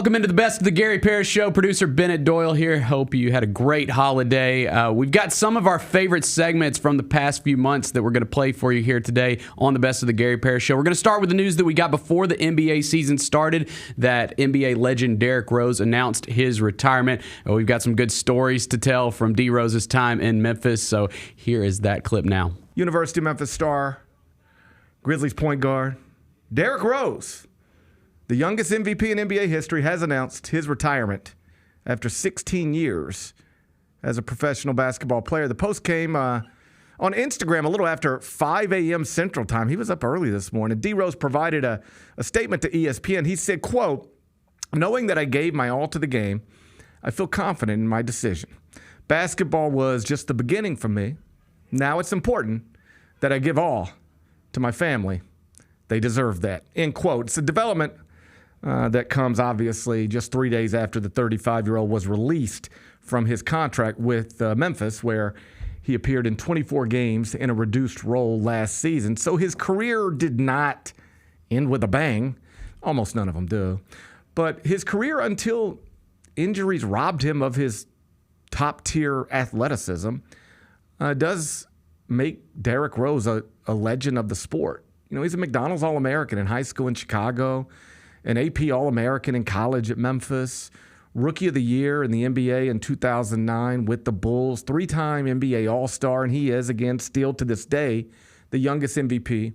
Welcome into the Best of the Gary Parrish Show. Producer Bennett Doyle here. Hope you had a great holiday. We've got some of our favorite segments from the past few months that we're going to play for you here today on the Best of the Gary Parrish Show. We're going to start with the news that we got before the NBA season started, that NBA legend Derrick Rose announced his retirement. We've got some good stories to tell from D. Rose's time in Memphis, so here is that clip now. University of Memphis star, Grizzlies point guard, Derrick Rose, the youngest MVP in NBA history, has announced his retirement after 16 years as a professional basketball player. The post came on Instagram a little after 5 a.m. Central Time. He was up early this morning. D. Rose provided a statement to ESPN. He said, quote, "Knowing that I gave my all to the game, I feel confident in my decision. Basketball was just the beginning for me. Now it's important that I give all to my family. They deserve that." End quote. It's a development that comes, obviously, just 3 days after the 35-year-old was released from his contract with Memphis, where he appeared in 24 games in a reduced role last season. So his career did not end with a bang. Almost none of them do. But his career, until injuries robbed him of his top-tier athleticism, does make Derrick Rose a legend of the sport. You know, he's a McDonald's All-American in high school in Chicago, an AP All-American in college at Memphis, Rookie of the Year in the NBA in 2009 with the Bulls, three-time NBA All-Star, and he is, again, still to this day, the youngest MVP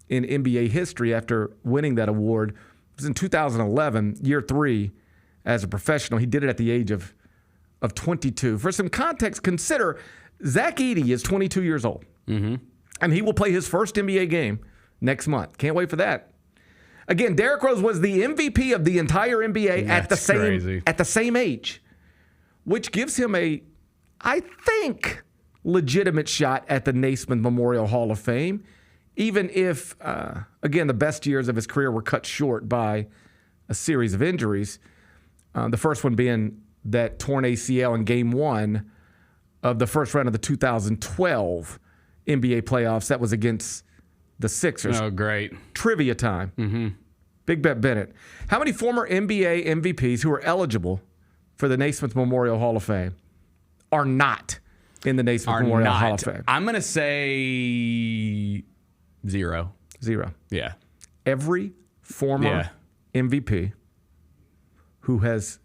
in NBA history after winning that award. It was in 2011, year 3, as a professional. He did it at the age of 22. For some context, consider Zach Edey is 22 years old, and he will play his first NBA game next month. Can't wait for that. Again, Derrick Rose was the MVP of the entire NBA at the same age, which gives him a, I think, legitimate shot at the Naismith Memorial Hall of Fame, even if, again, the best years of his career were cut short by a series of injuries. The first one being that torn ACL in Game 1 of the first round of the 2012 NBA playoffs. That was against the Sixers. Oh, great. Trivia time. Big Bet Bennett. How many former NBA MVPs who are eligible for the Naismith Memorial Hall of Fame are not in the Naismith Memorial Hall of Fame? I'm going to say 0. 0. Yeah. Every former MVP who has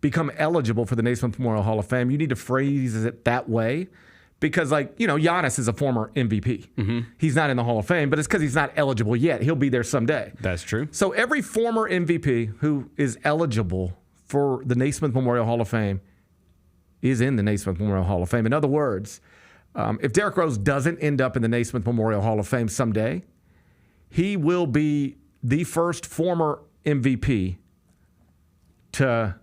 become eligible for the Naismith Memorial Hall of Fame, you need to phrase it that way. Because, like, you know, Giannis is a former MVP. He's not in the Hall of Fame, but it's because he's not eligible yet. He'll be there someday. That's true. So every former MVP who is eligible for the Naismith Memorial Hall of Fame is in the Naismith Memorial Hall of Fame. In other words, if Derrick Rose doesn't end up in the Naismith Memorial Hall of Fame someday, he will be the first former MVP to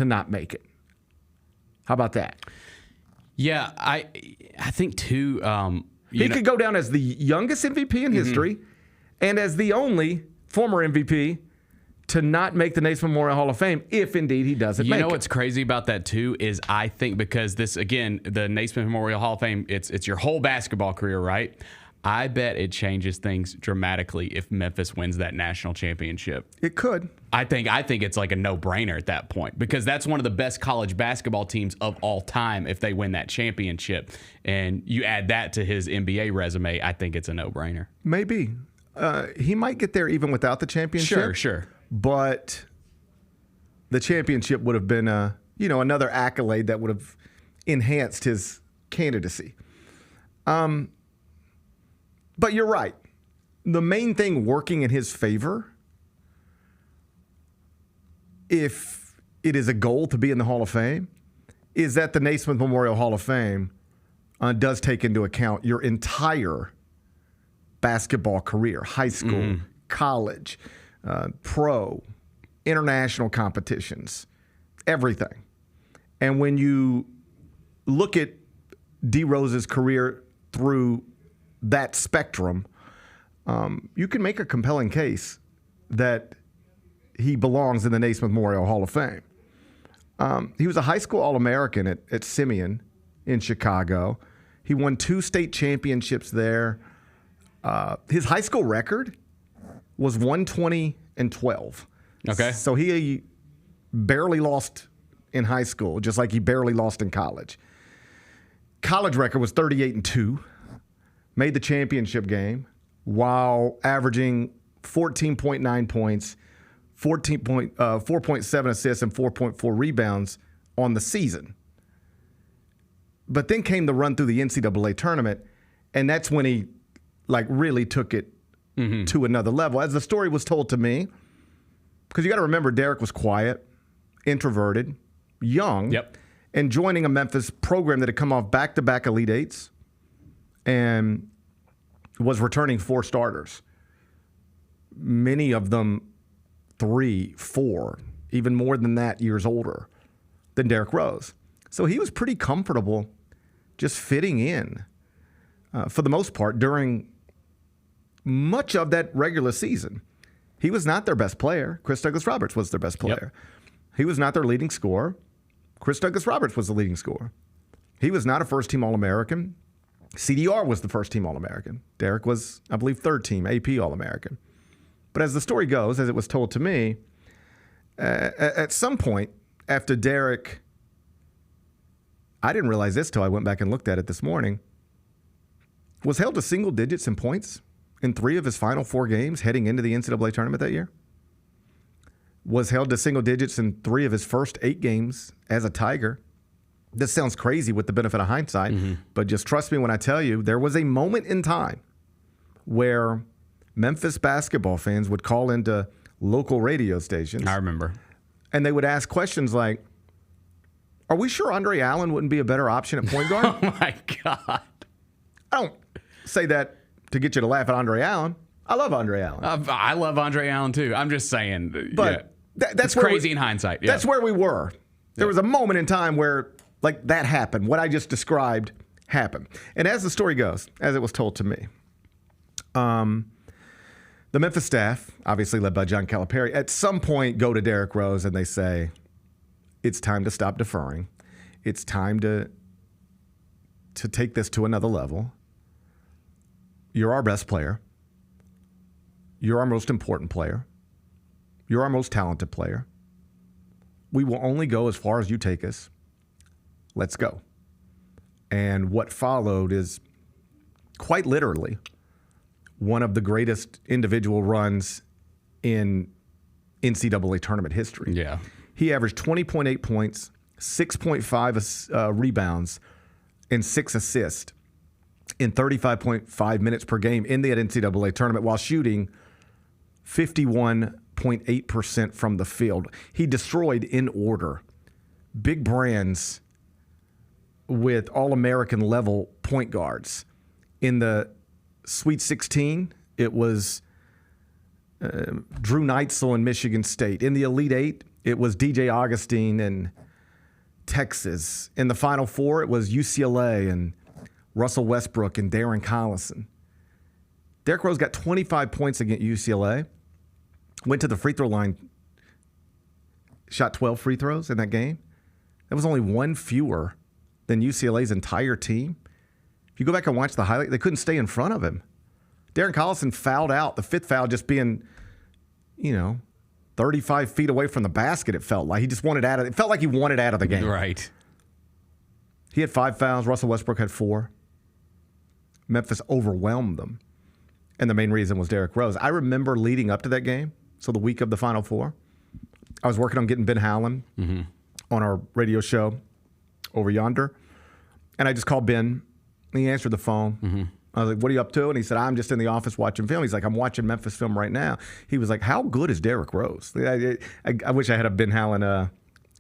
not make it. How about that? Yeah, I think too. He could go down as the youngest MVP in history, and as the only former MVP to not make the Naismith Memorial Hall of Fame, if indeed he doesn't make it. You know what's crazy about that too is I think because this, again, the Naismith Memorial Hall of Fame, it's your whole basketball career, right? I bet it changes things dramatically if Memphis wins that national championship. It could. I think it's like a no-brainer at that point because that's one of the best college basketball teams of all time if they win that championship. And you add that to his NBA resume, I think it's a no-brainer. Maybe. He might get there even without the championship. Sure. But the championship would have been another accolade that would have enhanced his candidacy. But you're right. The main thing working in his favor, if it is a goal to be in the Hall of Fame, is that the Naismith Memorial Hall of Fame does take into account your entire basketball career, high school, college, pro, international competitions, everything. And when you look at D. Rose's career through that spectrum, you can make a compelling case that he belongs in the Naismith Memorial Hall of Fame. He was a high school All-American at Simeon in Chicago. He won 2 state championships there. His high school record was 120-12. Okay. So he barely lost in high school, just like he barely lost in college. College record was 38-2. Made the championship game while averaging 14.9 points, 4.7 assists, and 4.4 rebounds on the season. But then came the run through the NCAA tournament, and that's when he really took it to another level. As the story was told to me, because you got to remember, Derrick was quiet, introverted, young, and joining a Memphis program that had come off back-to-back Elite Eights and was returning 4 starters. Many of them 3, 4, even more than that years older than Derrick Rose. So he was pretty comfortable just fitting in for the most part during much of that regular season. He was not their best player. Chris Douglas-Roberts was their best player. He was not their leading scorer. Chris Douglas-Roberts was the leading scorer. He was not a first-team All-American. CDR was the first-team All-American. Derrick was, I believe, third-team AP All-American. But as the story goes, as it was told to me, at some point after Derrick, I didn't realize this till I went back and looked at it this morning, was held to single digits in points in 3 of his final 4 games heading into the NCAA tournament that year. Was held to single digits in 3 of his first 8 games as a Tiger. This sounds crazy with the benefit of hindsight, but just trust me when I tell you, there was a moment in time where Memphis basketball fans would call into local radio stations. I remember. And they would ask questions like, are we sure Andre Allen wouldn't be a better option at point guard? Oh, my God. I don't say that to get you to laugh at Andre Allen. I love Andre Allen. I love Andre Allen, too. I'm just saying. But that's crazy in hindsight. That's where we were. There was a moment in time where that happened. What I just described happened. And as the story goes, as it was told to me, the Memphis staff, obviously led by John Calipari, at some point go to Derrick Rose and they say, it's time to stop deferring. It's time to take this to another level. You're our best player. You're our most important player. You're our most talented player. We will only go as far as you take us. Let's go. And what followed is quite literally one of the greatest individual runs in NCAA tournament history. Yeah. He averaged 20.8 points, 6.5 rebounds, and 6 assists in 35.5 minutes per game in the NCAA tournament while shooting 51.8% from the field. He destroyed in order big brands with All-American level point guards. In the Sweet 16, it was Drew Neitzel in Michigan State. In the Elite Eight, it was DJ Augustine in Texas. In the Final Four, it was UCLA and Russell Westbrook and Darren Collison. Derrick Rose got 25 points against UCLA, went to the free throw line, shot 12 free throws in that game. That was only 1 fewer than UCLA's entire team. If you go back and watch the highlight, they couldn't stay in front of him. Darren Collison fouled out, the 5th foul just being, 35 feet away from the basket, it felt like. He just wanted out of it. It felt like he wanted out of the game. Right. He had 5 fouls. Russell Westbrook had 4. Memphis overwhelmed them. And the main reason was Derrick Rose. I remember leading up to that game, so the week of the Final Four, I was working on getting Ben Howland on our radio show over yonder. And I just called Ben, and he answered the phone. I was like, what are you up to? And he said, I'm just in the office watching film. He's like, I'm watching Memphis film right now. He was like, how good is Derrick Rose? I wish I had a Ben Howland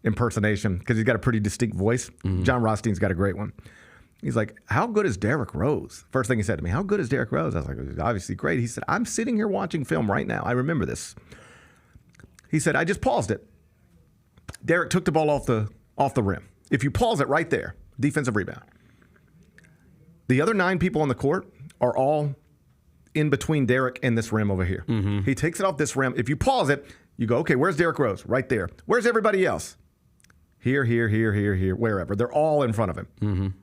impersonation because he's got a pretty distinct voice. John Rothstein's got a great one. He's like, how good is Derrick Rose? First thing he said to me, how good is Derrick Rose? I was like, obviously great. He said, I'm sitting here watching film right now. I remember this. He said, I just paused it. Derrick took the ball off the rim. If you pause it right there, defensive rebound. The other 9 people on the court are all in between Derrick and this rim over here. He takes it off this rim. If you pause it, you go, okay, where's Derrick Rose? Right there. Where's everybody else? Here, wherever. They're all in front of him.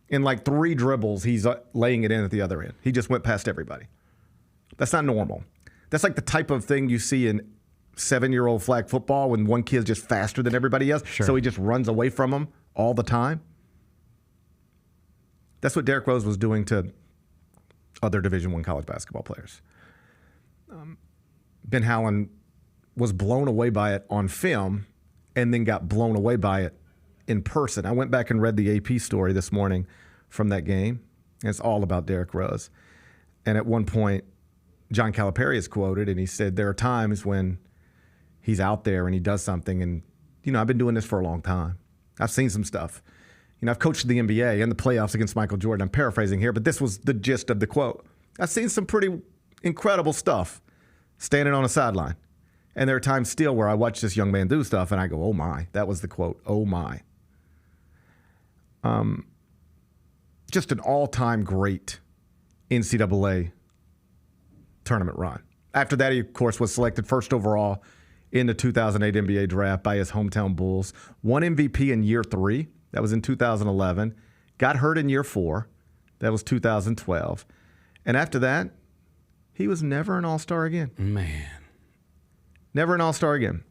In like 3 dribbles, he's laying it in at the other end. He just went past everybody. That's not normal. That's like the type of thing you see in 7-year-old flag football when one kid's just faster than everybody else, so he just runs away from them all the time. That's what Derrick Rose was doing to other Division I college basketball players. Ben Howland was blown away by it on film and then got blown away by it in person. I went back and read the AP story this morning from that game, and it's all about Derrick Rose. And at one point, John Calipari is quoted, and he said, there are times when he's out there and he does something, and, I've been doing this for a long time. I've seen some stuff. I've coached the NBA and the playoffs against Michael Jordan. I'm paraphrasing here, but this was the gist of the quote. I've seen some pretty incredible stuff standing on a sideline. And there are times still where I watch this young man do stuff and I go, oh my, that was the quote, oh my. Just an all-time great NCAA tournament run. After that, he, of course, was selected first overall in the 2008 NBA draft by his hometown Bulls. Won MVP in year 3. That was in 2011. Got hurt in year 4. That was 2012. And after that, he was never an All-Star again. Man. Never an All-Star again.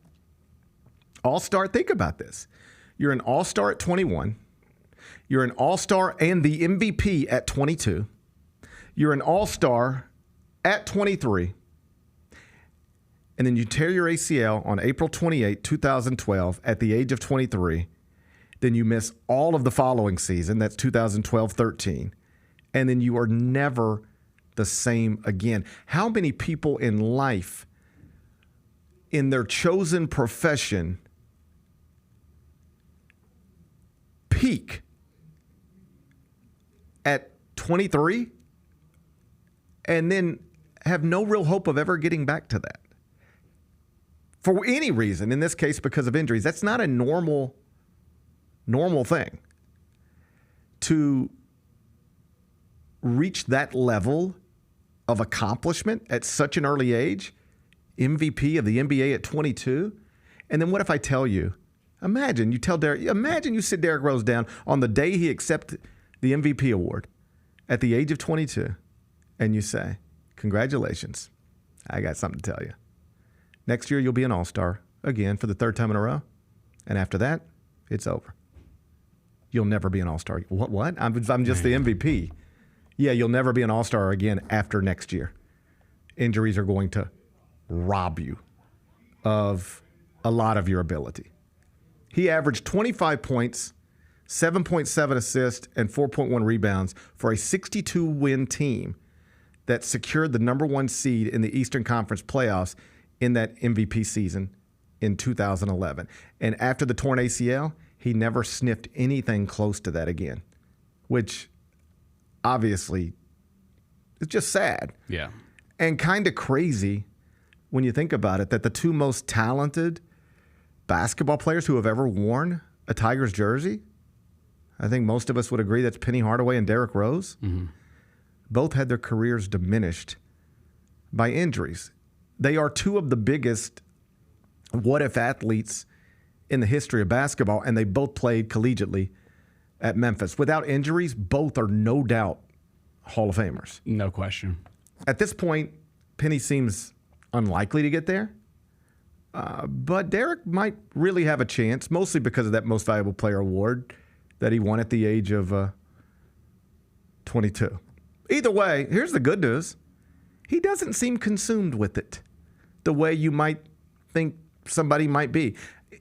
All-Star, think about this. You're an All-Star at 21. You're an All-Star and the MVP at 22. You're an All-Star at 23. And then you tear your ACL on April 28, 2012 at the age of 23. Then you miss all of the following season. That's 2012-13. And then you are never the same again. How many people in life, in their chosen profession, peak at 23 and then have no real hope of ever getting back to that? For any reason, in this case because of injuries. That's not a normal thing. To reach that level of accomplishment at such an early age, MVP of the NBA at 22, and then what if I tell you, imagine you sit Derrick Rose down on the day he accepts the MVP award at the age of 22, and you say, congratulations, I got something to tell you. Next year, you'll be an All-Star again for the 3rd time in a row. And after that, it's over. You'll never be an All-Star. What? I'm just the MVP. Yeah, you'll never be an All-Star again after next year. Injuries are going to rob you of a lot of your ability. He averaged 25 points, 7.7 assists, and 4.1 rebounds for a 62-win team that secured the number 1 seed in the Eastern Conference playoffs in that MVP season in 2011. And after the torn ACL, he never sniffed anything close to that again, which obviously is just sad. Yeah. And kind of crazy when you think about it, that the 2 most talented basketball players who have ever worn a Tigers jersey, I think most of us would agree that's Penny Hardaway and Derrick Rose, both had their careers diminished by injuries. They are 2 of the biggest what-if athletes in the history of basketball, and they both played collegiately at Memphis. Without injuries, both are no doubt Hall of Famers. No question. At this point, Penny seems unlikely to get there, but Derrick might really have a chance, mostly because of that Most Valuable Player award that he won at the age of 22. Either way, here's the good news. He doesn't seem consumed with it the way you might think somebody might be.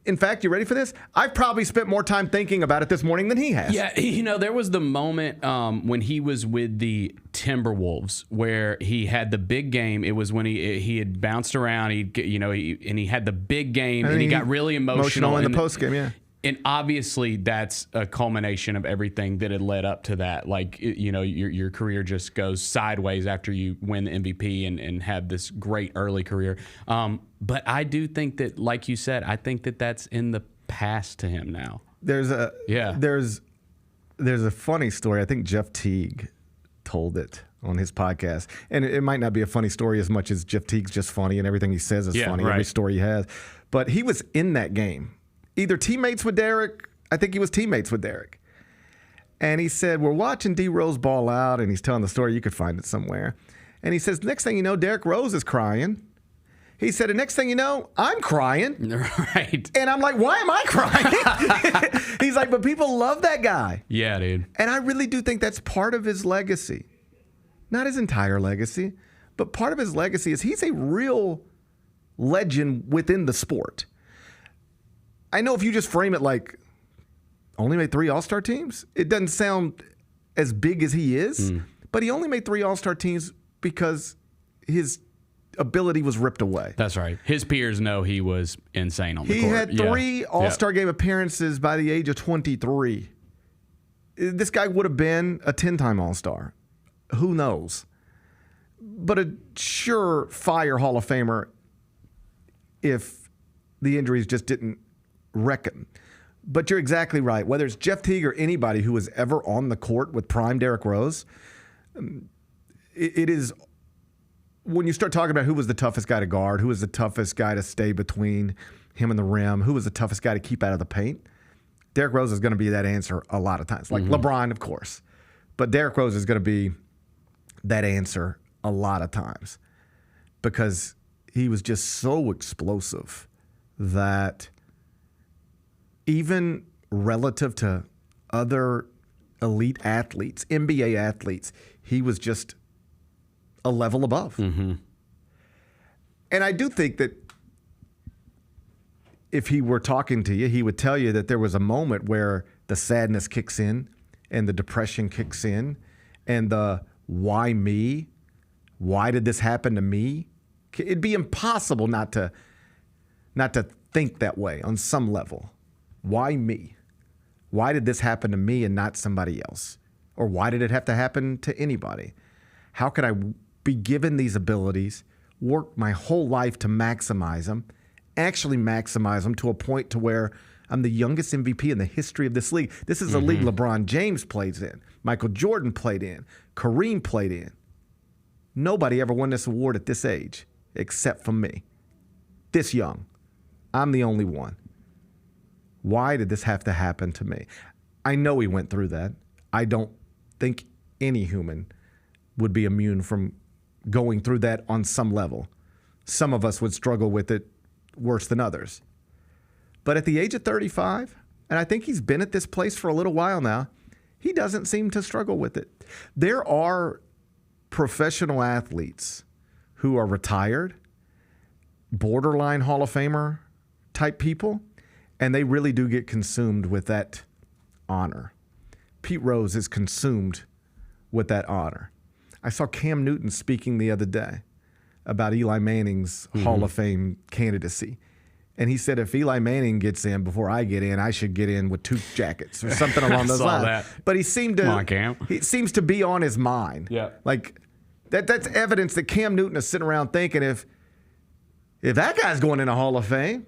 In fact, you ready for this? I've probably spent more time thinking about it this morning than he has. Yeah, there was the moment when he was with the Timberwolves where he had the big game. It was when he had bounced around, and he had the big game, and he got really emotional in the post game. Yeah. And obviously, that's a culmination of everything that had led up to that. Like, your career just goes sideways after you win the MVP and have this great early career. But I do think that, like you said, I think that that's in the past to him now. There's a funny story. I think Jeff Teague told it on his podcast. And it might not be a funny story as much as Jeff Teague's just funny and everything he says is funny, every story he has. But he was in that game. Either teammates with Derrick, I think he was teammates with Derrick. And he said, we're watching D. Rose ball out, and he's telling the story. You could find it somewhere. And he says, next thing you know, Derrick Rose is crying. He said, the next thing you know, I'm crying. Right. And I'm like, why am I crying? He's like, but people love that guy. Yeah, dude. And I really do think that's part of his legacy. Not his entire legacy, but part of his legacy is he's a real legend within the sport. I know if you just frame it like only made 3 All-Star teams, it doesn't sound as big as he is, but he only made 3 All-Star teams because his ability was ripped away. That's right. His peers know he was insane on the court. He had 3 All-Star game appearances by the age of 23. This guy would have been a 10-time All-Star. Who knows? But a surefire Hall of Famer if the injuries just didn't wreck him. But you're exactly right. Whether it's Jeff Teague or anybody who was ever on the court with prime Derrick Rose, it is... When you start talking about who was the toughest guy to guard, who was the toughest guy to stay between him and the rim, who was the toughest guy to keep out of the paint, Derrick Rose is going to be that answer a lot of times. Like LeBron, of course. But Derrick Rose is going to be that answer a lot of times because he was just so explosive that even relative to other elite athletes, NBA athletes, he was just a level above. And I do think that if he were talking to you, he would tell you that there was a moment where the sadness kicks in and the depression kicks in and the why me? Why did this happen to me? It'd be impossible not to think that way on some level. Why me? Why did this happen to me and not somebody else? Or why did it have to happen to anybody? How could I be given these abilities, work my whole life to maximize them, actually maximize them to a point to where I'm the youngest MVP in the history of this league. This is a league LeBron James plays in, Michael Jordan played in, Kareem played in. Nobody ever won this award at this age except for me. This young. I'm the only one. Why did this have to happen to me? I know he went through that. I don't think any human would be immune from going through that on some level. Some of us would struggle with it worse than others. But at the age of 35, and I think he's been at this place for a little while now, he doesn't seem to struggle with it. There are professional athletes who are retired, borderline Hall of Famer type people, and they really do get consumed with that honor. Pete Rose is consumed with that honor. I saw Cam Newton speaking the other day about Eli Manning's Hall of Fame candidacy. And he said, if Eli Manning gets in before I get in, I should get in with 2 jackets or something along those lines. That. But he seemed to, Come on, Cam. He seems to be on his mind. Yeah. Like that's evidence that Cam Newton is sitting around thinking, if that guy's going in the Hall of Fame,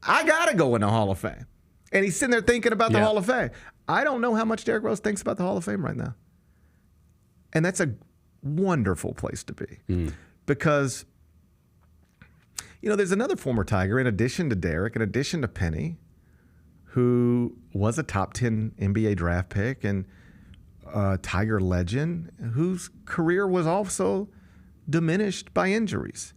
I gotta go in the Hall of Fame. And he's sitting there thinking about the Hall of Fame. I don't know how much Derrick Rose thinks about the Hall of Fame right now. And that's a wonderful place to be because, you know, there's another former Tiger in addition to Derrick, in addition to Penny, who was a top 10 NBA draft pick and a Tiger legend whose career was also diminished by injuries.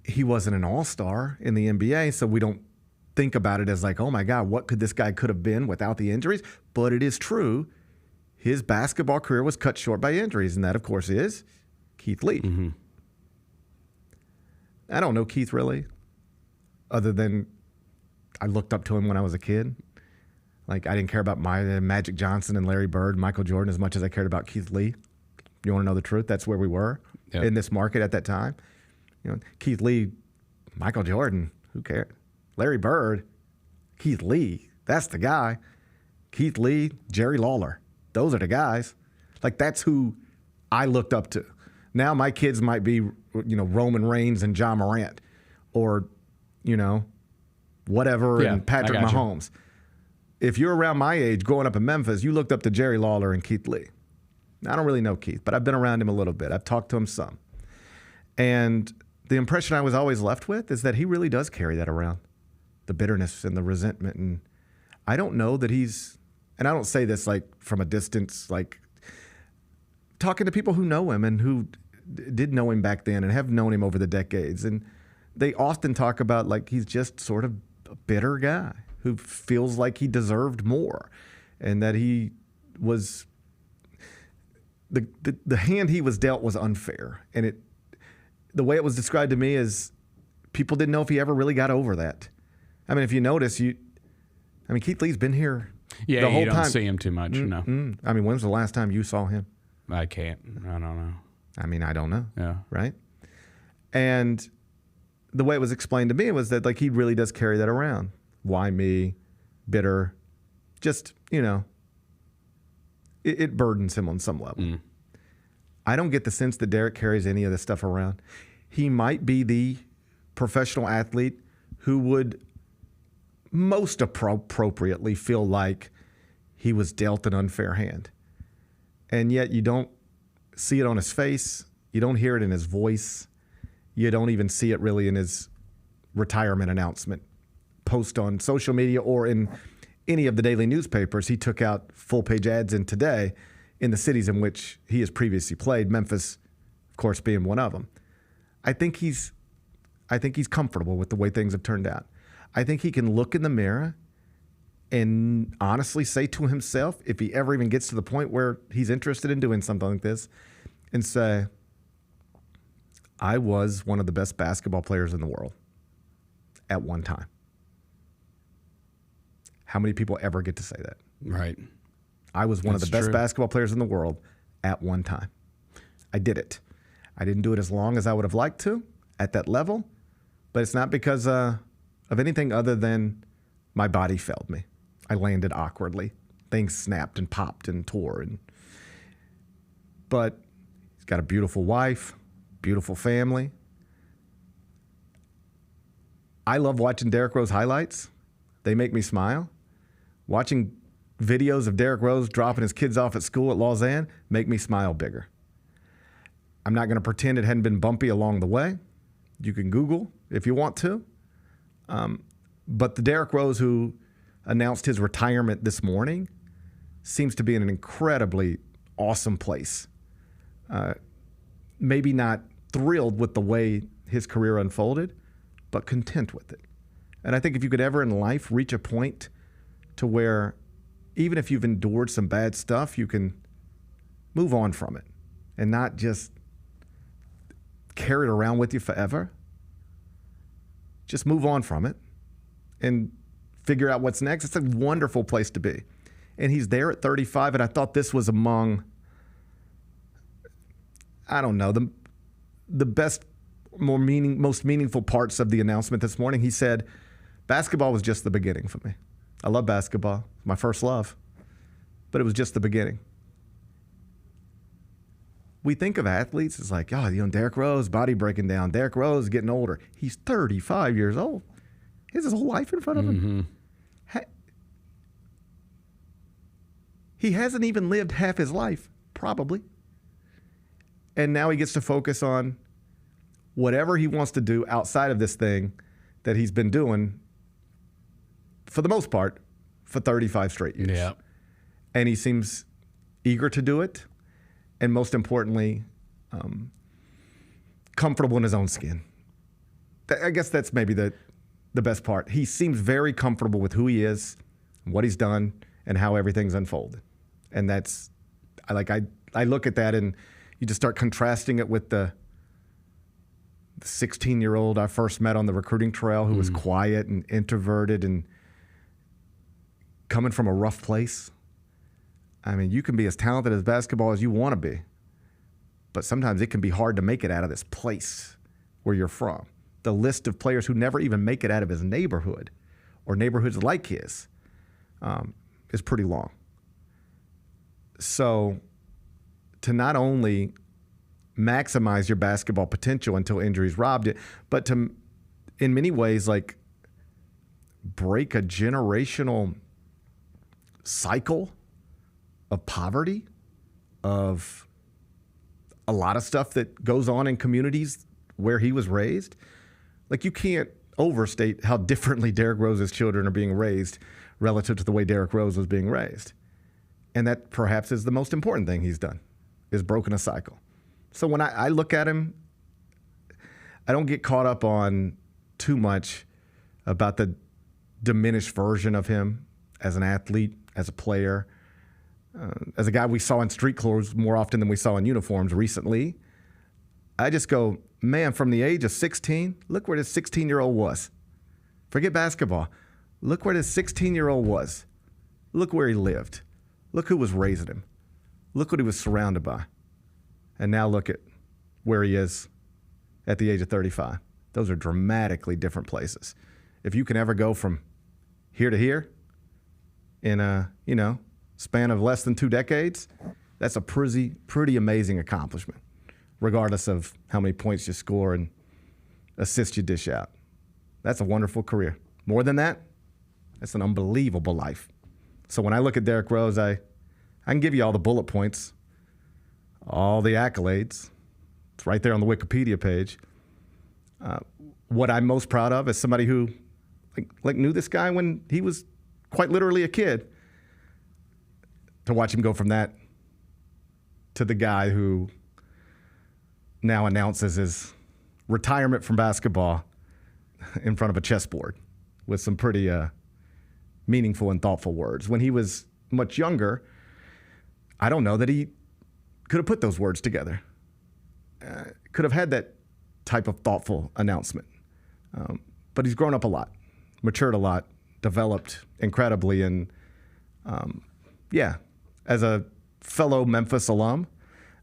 He wasn't an all-star in the NBA, so we don't think about it as like, oh my God, what could this guy could have been without the injuries? But it is true. His basketball career was cut short by injuries, and that, of course, is Keith Lee. I don't know Keith really, other than I looked up to him when I was a kid. Like, I didn't care about Magic Johnson and Larry Bird, Michael Jordan as much as I cared about Keith Lee. You want to know the truth? That's where we were in this market at that time. You know, Keith Lee, Michael Jordan, who cared? Larry Bird, Keith Lee, that's the guy. Keith Lee, Jerry Lawler. Those are the guys. Like, that's who I looked up to. Now my kids might be, you know, Roman Reigns and John Morant or, you know, whatever, and Patrick Mahomes. If you're around my age growing up in Memphis, you looked up to Jerry Lawler and Keith Lee. I don't really know Keith, but I've been around him a little bit. I've talked to him some. And the impression I was always left with is that he really does carry that around, the bitterness and the resentment. And I don't know that he's, and I don't say this like from a distance, like talking to people who know him and who did know him back then and have known him over the decades. And they often talk about like he's just sort of a bitter guy who feels like he deserved more and that he was the hand he was dealt was unfair. And the way it was described to me is people didn't know if he ever really got over that. I mean, if you notice, Keith Lee's been here the whole time. You don't see him too much, no. I mean, when's the last time you saw him? I can't. I don't know. I don't know. Yeah. Right? And the way it was explained to me was that, like, he really does carry that around. Why me? Bitter. Just, it burdens him on some level. I don't get the sense that Derrick carries any of this stuff around. He might be the professional athlete who would most appropriately feel like he was dealt an unfair hand. And yet you don't see it on his face. You don't hear it in his voice. You don't even see it really in his retirement announcement post on social media or in any of the daily newspapers. He took out full-page ads in Today in the cities in which he has previously played, Memphis, of course, being one of them. I think he's comfortable with the way things have turned out. I think he can look in the mirror and honestly say to himself, if he ever even gets to the point where he's interested in doing something like this, and say, I was one of the best basketball players in the world at one time. How many people ever get to say that? Right. I was one of the best basketball players in the world at one time. I did it. I didn't do it as long as I would have liked to at that level, but it's not because of anything other than my body failed me. I landed awkwardly. Things snapped and popped and tore. But he's got a beautiful wife, beautiful family. I love watching Derrick Rose highlights. They make me smile. Watching videos of Derrick Rose dropping his kids off at school at Lausanne make me smile bigger. I'm not going to pretend it hadn't been bumpy along the way. You can Google if you want to. But the Derrick Rose who announced his retirement this morning seems to be in an incredibly awesome place. Maybe not thrilled with the way his career unfolded, but content with it. And I think if you could ever in life reach a point to where even if you've endured some bad stuff, you can move on from it and not just carry it around with you forever. Just move on from it and figure out what's next. It's a wonderful place to be. And he's there at 35, and I thought this was among, I don't know, the best, most meaningful parts of the announcement this morning. He said, basketball was just the beginning for me. I love basketball. It's my first love. But it was just the beginning. We think of athletes as like, Derrick Rose, body breaking down. Derrick Rose getting older. He's 35 years old. He has his whole life in front of him. He hasn't even lived half his life, probably. And now he gets to focus on whatever he wants to do outside of this thing that he's been doing, for the most part, for 35 straight years. Yeah. And he seems eager to do it. And most importantly, comfortable in his own skin. I guess that's maybe the best part. He seems very comfortable with who he is, what he's done, and how everything's unfolded. And that's, I look at that and you just start contrasting it with the 16-year-old I first met on the recruiting trail who was quiet and introverted and coming from a rough place. I mean, you can be as talented as basketball as you want to be, but sometimes it can be hard to make it out of this place where you're from. The list of players who never even make it out of his neighborhood or neighborhoods like his is pretty long. So to not only maximize your basketball potential until injuries robbed it, but to, in many ways, like break a generational cycle of poverty, of a lot of stuff that goes on in communities where he was raised. Like, you can't overstate how differently Derrick Rose's children are being raised relative to the way Derrick Rose was being raised. And that perhaps is the most important thing he's done, is broken a cycle. So when I look at him, I don't get caught up on too much about the diminished version of him as an athlete, as a player, as a guy we saw in street clothes more often than we saw in uniforms recently. I just go, man, from the age of 16, look where this 16-year-old was. Forget basketball. Look where this 16-year-old was. Look where he lived. Look who was raising him. Look what he was surrounded by. And now look at where he is at the age of 35. Those are dramatically different places. If you can ever go from here to here in a, span of less than 2 decades, that's a pretty amazing accomplishment, regardless of how many points you score and assists you dish out. That's a wonderful career. More than that, that's an unbelievable life. So when I look at Derrick Rose, I can give you all the bullet points, all the accolades. It's right there on the Wikipedia page. What I'm most proud of is somebody who knew this guy when he was quite literally a kid, to watch him go from that to the guy who now announces his retirement from basketball in front of a chessboard with some pretty meaningful and thoughtful words. When he was much younger, I don't know that he could have put those words together, could have had that type of thoughtful announcement. But he's grown up a lot, matured a lot, developed incredibly. And as a fellow Memphis alum,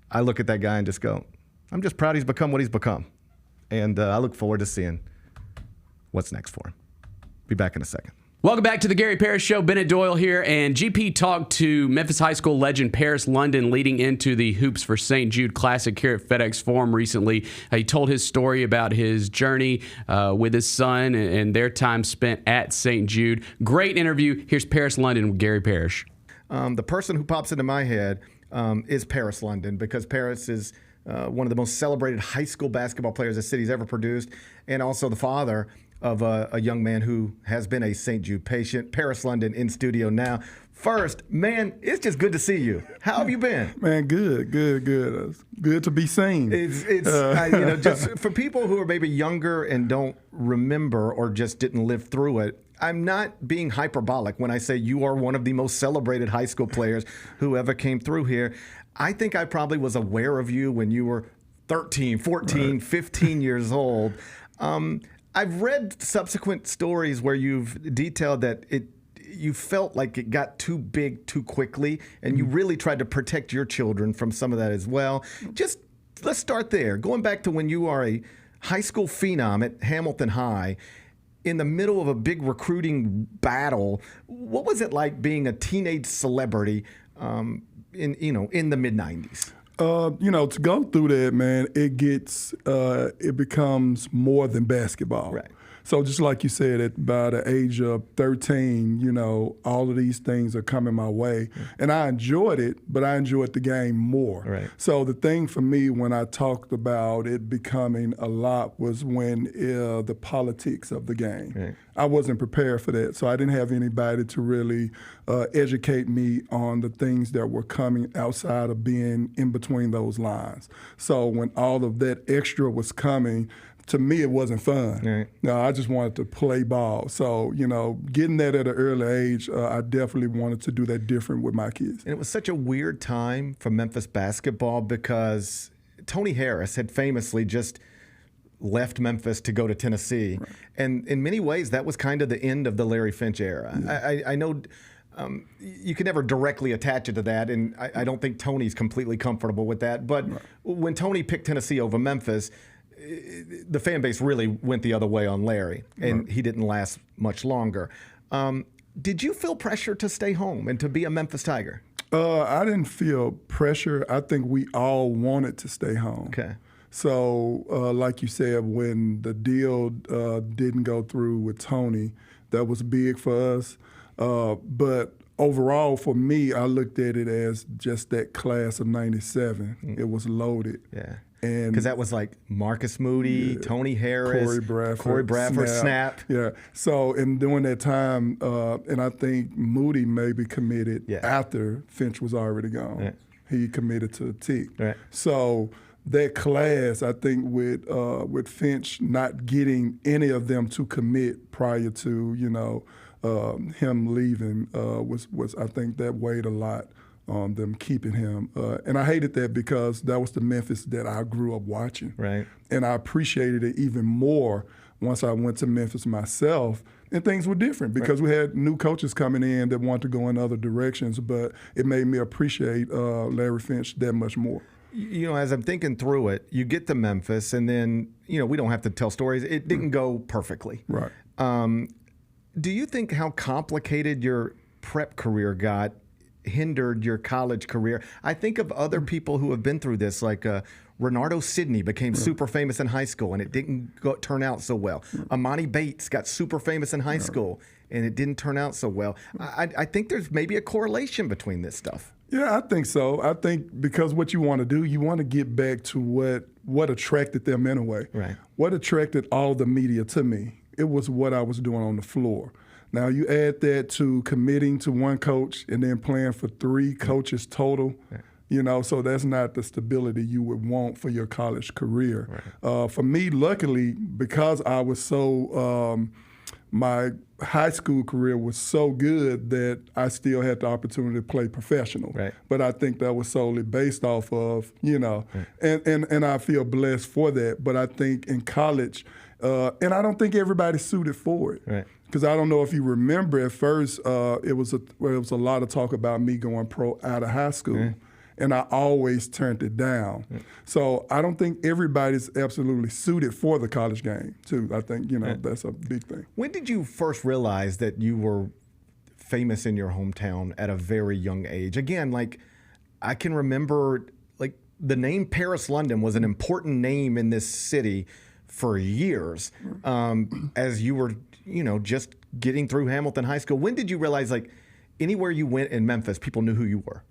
I look at that guy and just go, I'm just proud he's become what he's become. And I look forward to seeing what's next for him. Be back in a second. Welcome back to the Gary Parrish Show. Bennett Doyle here, and GP talked to Memphis High School legend Parrish London leading into the Hoops for St. Jude Classic here at FedEx Forum recently. He told his story about his journey with his son and their time spent at St. Jude. Great interview. Here's Parrish London with Gary Parrish. The person who pops into my head is Parrish London, because Parrish is one of the most celebrated high school basketball players the city's ever produced, and also the father of a young man who has been a St. Jude patient. Parrish London in studio now. First, man, it's just good to see you. How have you been? Man, good. It's good to be seen. It's just for people who are maybe younger and don't remember or just didn't live through it, I'm not being hyperbolic when I say you are one of the most celebrated high school players who ever came through here. I think I probably was aware of you when you were 13, 14, right. 15 years old. I've read subsequent stories where you've detailed that you felt like it got too big too quickly, and you really tried to protect your children from some of that as well. Just let's start there. Going back to when you are a high school phenom at Hamilton High, in the middle of a big recruiting battle, what was it like being a teenage celebrity in the mid-'90s? To go through that, man, it becomes more than basketball. Right. So just like you said, by the age of 13, all of these things are coming my way. And I enjoyed it, but I enjoyed the game more. Right. So the thing for me when I talked about it becoming a lot was when the politics of the game. Right. I wasn't prepared for that. So I didn't have anybody to really educate me on the things that were coming outside of being in between those lines. So when all of that extra was coming, to me, it wasn't fun. Right. No, I just wanted to play ball. So, getting that at an early age, I definitely wanted to do that different with my kids. And it was such a weird time for Memphis basketball because Tony Harris had famously just left Memphis to go to Tennessee. Right. And in many ways, that was kind of the end of the Larry Finch era. Yeah. I know you can never directly attach it to that, and I don't think Tony's completely comfortable with that. But when Tony picked Tennessee over Memphis, the fan base really went the other way on Larry, and he didn't last much longer. Did you feel pressure to stay home and to be a Memphis Tiger? I didn't feel pressure. I think we all wanted to stay home. Okay. So, like you said, when the deal didn't go through with Tony, that was big for us. But overall, for me, I looked at it as just that class of '97. It was loaded. Yeah. Because that was like Marcus Moody, Tony Harris, Corey Bradford, Snap. Yeah. So, and during that time, and I think Moody maybe committed after Finch was already gone. Yeah. He committed to the T. Right. So that class, I think with Finch not getting any of them to commit prior to him leaving was I think that weighed a lot on them keeping him. And I hated that because that was the Memphis that I grew up watching. Right. And I appreciated it even more once I went to Memphis myself. And things were different because we had new coaches coming in that wanted to go in other directions. But it made me appreciate Larry Finch that much more. As I'm thinking through it, you get to Memphis, and then, we don't have to tell stories. It didn't go perfectly. Right. Do you think how complicated your prep career got hindered your college career? I think of other people who have been through this, like Renardo Sidney became super famous in high school, and it didn't turn out so well. Amani Bates got super famous in high school, and it didn't turn out so well. I think there's maybe a correlation between this stuff. Yeah, I think so. I think because what you want to do, you want to get back to what attracted them in a way. Right. What attracted all the media to me? It was what I was doing on the floor. Now, you add that to committing to one coach and then playing for 3 coaches total, so that's not the stability you would want for your college career. Right. For me, luckily, because I was so my high school career was so good that I still had the opportunity to play professional. Right. But I think that was solely based off of, and I feel blessed for that. But I think in college, and I don't think everybody's suited for it. Right. Because I don't know if you remember at first, it was a lot of talk about me going pro out of high school. And I always turned it down. So I don't think everybody's absolutely suited for the college game, too. I think, that's a big thing. When did you first realize that you were famous in your hometown at a very young age? Again, I can remember, the name Paris London was an important name in this city for years as you were, just getting through Hamilton High School. When did you realize, anywhere you went in Memphis, people knew who you were?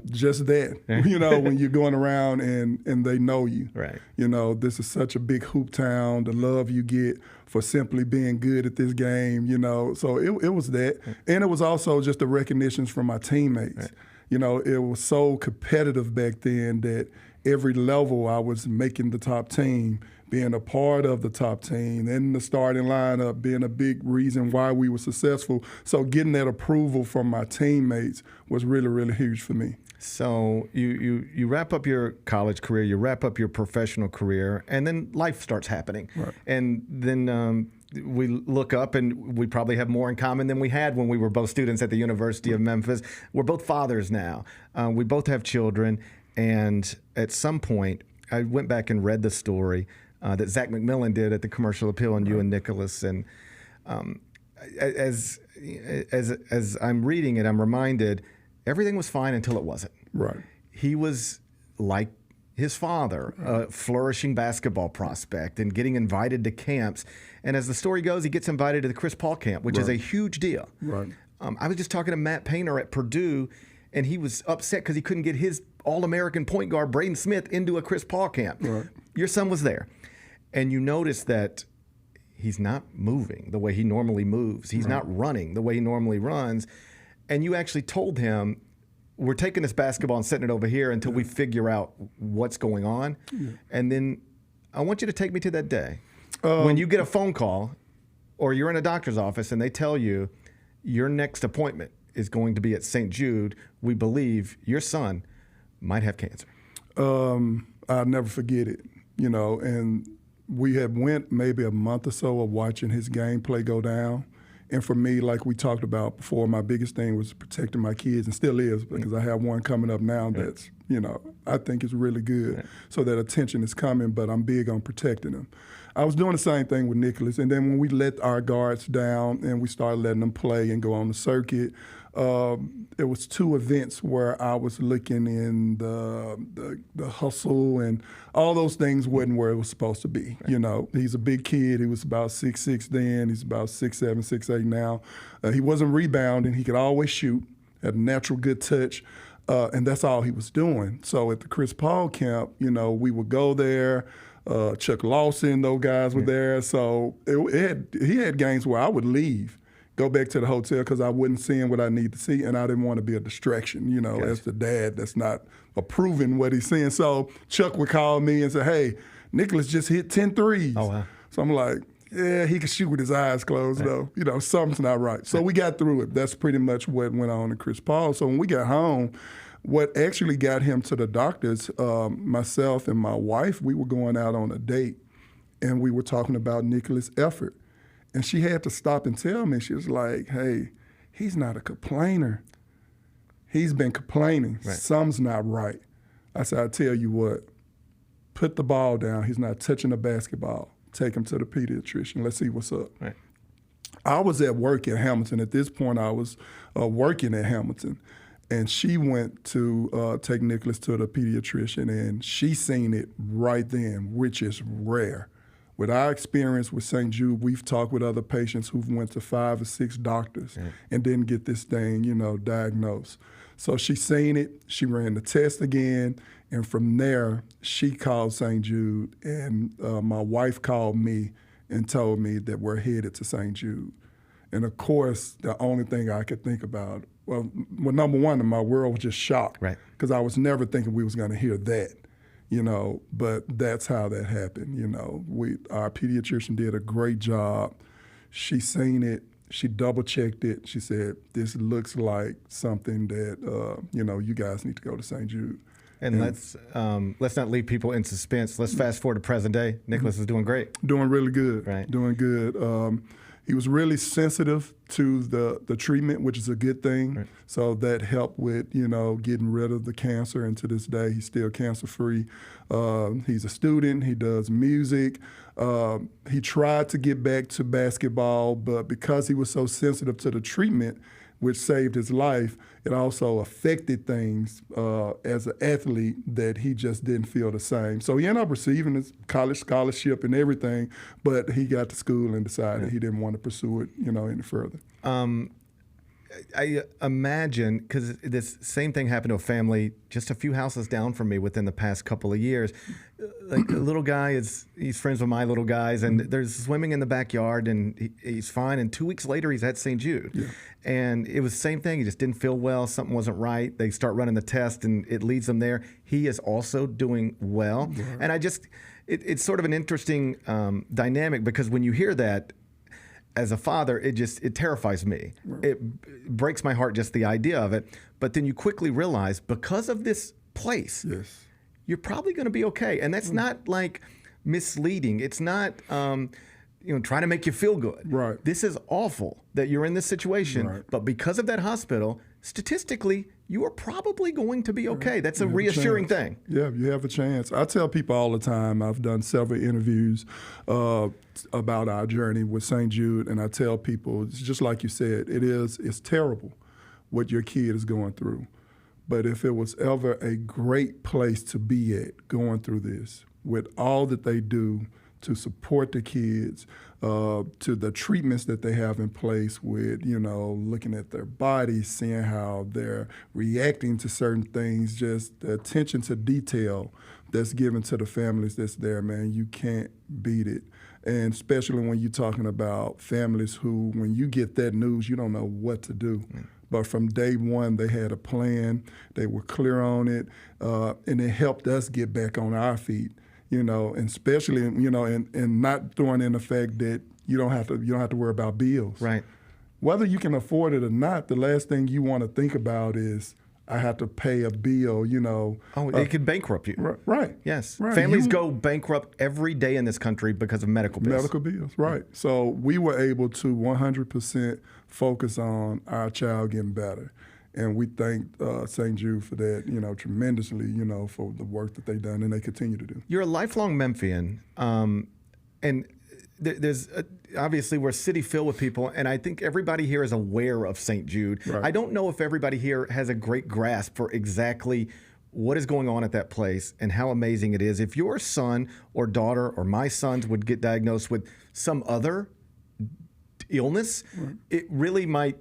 Just that, when you're going around and they know you. Right. This is such a big hoop town, the love you get for simply being good at this game, So it was that. And it was also just the recognitions from my teammates. Right. It was so competitive back then that every level I was making the top team, being a part of the top team, in the starting lineup, being a big reason why we were successful. So getting that approval from my teammates was really, really huge for me. So you wrap up your college career, you wrap up your professional career, and then life starts happening. Right. And then we look up, and we probably have more in common than we had when we were both students at the University of Memphis. We're both fathers now. We both have children. And at some point, I went back and read the story that Zach McMillan did at the Commercial Appeal on you and Nicholas. And as I'm reading it, I'm reminded everything was fine until it wasn't. Right. He was like his father, a flourishing basketball prospect and getting invited to camps. And as the story goes, he gets invited to the Chris Paul camp, which is a huge deal. Right. I was just talking to Matt Painter at Purdue, and he was upset because he couldn't get his All-American point guard, Braden Smith, into a Chris Paul camp. Right. Your son was there. And you notice that he's not moving the way he normally moves. He's not running the way he normally runs. And you actually told him, we're taking this basketball and setting it over here until we figure out what's going on. Yeah. And then I want you to take me to that day. When you get a phone call or you're in a doctor's office and they tell you your next appointment is going to be at St. Jude, we believe your son might have cancer. I'll never forget it, and we had went maybe a month or so of watching his gameplay go down. And for me, like we talked about before, my biggest thing was protecting my kids, and still is, because I have one coming up now that's, I think is really good. Right. So that attention is coming, but I'm big on protecting them. I was doing the same thing with Nicholas, and then when we let our guards down and we started letting them play and go on the circuit, there was 2 events where I was looking in the hustle and all those things wasn't where it was supposed to be. Right. He's a big kid. He was about 6'6" then. He's about 6'7", 6'8" now. He wasn't rebounding. He could always shoot, had a natural good touch, and that's all he was doing. So at the Chris Paul camp, we would go there. Chuck Lawson, those guys were there. So he had games where I would leave, go back to the hotel because I wasn't seeing what I need to see, and I didn't want to be a distraction, as the dad that's not approving what he's seeing. So Chuck would call me and say, hey, Nicholas just hit 10 threes. Oh, wow. So I'm like, yeah, he can shoot with his eyes closed, though. Something's not right. So we got through it. That's pretty much what went on to Chris Paul. So when we got home, what actually got him to the doctors, myself and my wife, we were going out on a date, and we were talking about Nicholas' effort. And she had to stop and tell me, she was like, hey, he's not a complainer. He's been complaining. Right. Something's not right. I said, I tell you what, put the ball down. He's not touching the basketball. Take him to the pediatrician. Let's see what's up. Right. I was at work at Hamilton. At this point, I was working at Hamilton. And she went to take Nicholas to the pediatrician, and she seen it right then, which is rare. With our experience with St. Jude, we've talked with other patients who've went to 5 or 6 doctors and didn't get this thing, diagnosed. So she seen it, she ran the test again, and from there, she called St. Jude, and my wife called me and told me that we're headed to St. Jude. And of course, the only thing I could think about, well, number one, my world was just shocked, because I was never thinking we was going to hear that, but that's how that happened. Our pediatrician did a great job. She seen it. She double-checked it. She said, this looks like something that, you guys need to go to St. Jude. And let's not leave people in suspense. Let's fast forward to present day. Nicholas is doing great. Doing really good. Right. Doing good. He was really sensitive to the treatment, which is a good thing. Right. So that helped with, getting rid of the cancer. And to this day, he's still cancer-free. He's a student. He does music. He tried to get back to basketball, but because he was so sensitive to the treatment, which saved his life, it also affected things as an athlete that he just didn't feel the same. So he ended up receiving his college scholarship and everything, but he got to school and decided he didn't want to pursue it, any further. I imagine, because this same thing happened to a family just a few houses down from me within the past couple of years. Like a little guy he's friends with my little guys, and there's swimming in the backyard, and he's fine. And 2 weeks later, he's at St. Jude. Yeah. And it was the same thing. He just didn't feel well. Something wasn't right. They start running the test, and it leads them there. He is also doing well. Yeah. And it's sort of an interesting dynamic, because when you hear that, as a father, it terrifies me. Right. It breaks my heart, just the idea of it. But then you quickly realize, because of this place, you're probably going to be okay. And that's not like misleading. It's not trying to make you feel good. Right. This is awful that you're in this situation. Right. But because of that hospital, statistically, you are probably going to be okay. That's a reassuring thing. Yeah, you have a chance. I tell people all the time, I've done several interviews about our journey with St. Jude, and I tell people, it's just like you said, it's terrible what your kid is going through. But if it was ever a great place to be at going through this, with all that they do to support the kids, to the treatments that they have in place with, looking at their bodies, seeing how they're reacting to certain things, just the attention to detail that's given to the families that's there, man, you can't beat it. And especially when you're talking about families who, when you get that news, you don't know what to do. But from day one, they had a plan, they were clear on it, and it helped us get back on our feet. And especially, and not throwing in the fact that you don't have to worry about bills. Right. Whether you can afford it or not, the last thing you want to think about is, I have to pay a bill, it could bankrupt you. Right. Yes. Right. Families go bankrupt every day in this country because of medical bills. Medical bills, right. So we were able to 100% focus on our child getting better. And we thank St. Jude for that, tremendously, for the work that they've done and they continue to do. You're a lifelong Memphian, and there's obviously we're a city filled with people, and I think everybody here is aware of St. Jude. Right. I don't know if everybody here has a great grasp for exactly what is going on at that place and how amazing it is. If your son or daughter or my sons would get diagnosed with some other illness, it really might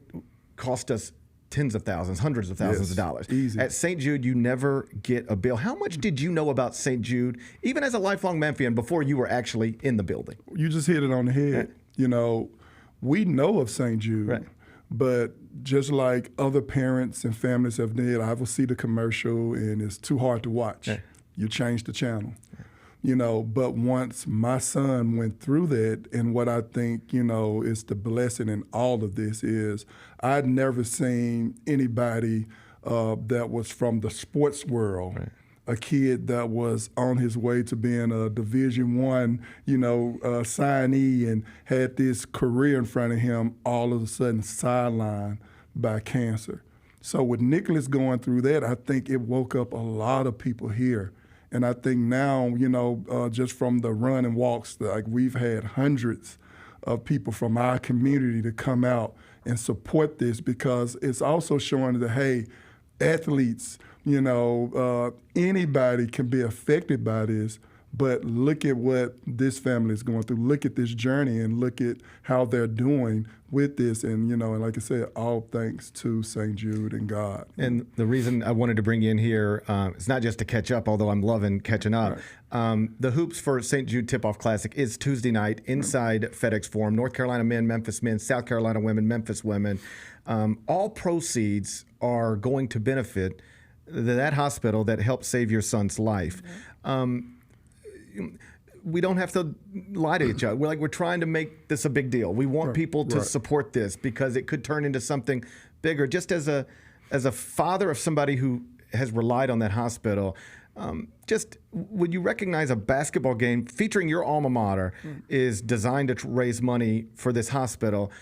cost us tens of thousands, hundreds of thousands of dollars. Easy. At St. Jude, you never get a bill. How much did you know about St. Jude, even as a lifelong Memphian, before you were actually in the building? You just hit it on the head. we know of St. Jude. Right. But just like other parents and families have did, I will see the commercial and it's too hard to watch. Yeah. You change the channel. But once my son went through that, and what I think, is the blessing in all of this is I'd never seen anybody that was from the sports world, right. a kid that was on his way to being a Division I, signee and had this career in front of him, all of a sudden sidelined by cancer. So with Nicholas going through that, I think it woke up a lot of people here. And I think now, just from the run and walks, like we've had hundreds of people from our community to come out and support this, because it's also showing that, hey, athletes, anybody can be affected by this, but look at what this family is going through. Look at this journey and look at how they're doing with this. And, and like I said, all thanks to St. Jude and God. And the reason I wanted to bring you in here is not just to catch up, although I'm loving catching up. Right. The Hoops for St. Jude Tip-Off Classic is Tuesday night inside FedEx Forum. North Carolina men, Memphis men, South Carolina women, Memphis women. All proceeds are going to benefit that hospital that helped save your son's life. We don't have to lie to each other. We're trying to make this a big deal. We want people to support this because it could turn into something bigger. Just as a father of somebody who has relied on that hospital, just would you recognize a basketball game featuring your alma mater is designed to raise money for this hospital?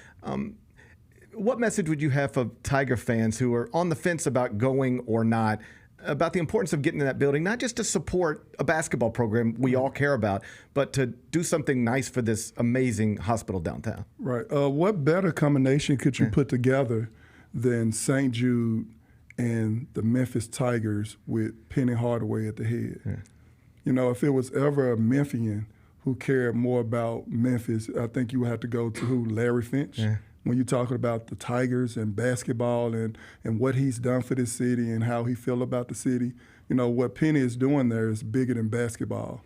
What message would you have for Tiger fans who are on the fence about going or not, about the importance of getting in that building, not just to support a basketball program we all care about, but to do something nice for this amazing hospital downtown? Right. What better combination could you put together than St. Jude and the Memphis Tigers with Penny Hardaway at the head? Yeah. If it was ever a Memphian who cared more about Memphis, I think you would have to go to who? Larry Finch. Yeah. When you're talking about the Tigers and basketball and what he's done for this city and how he feel about the city, what Penny is doing there is bigger than basketball.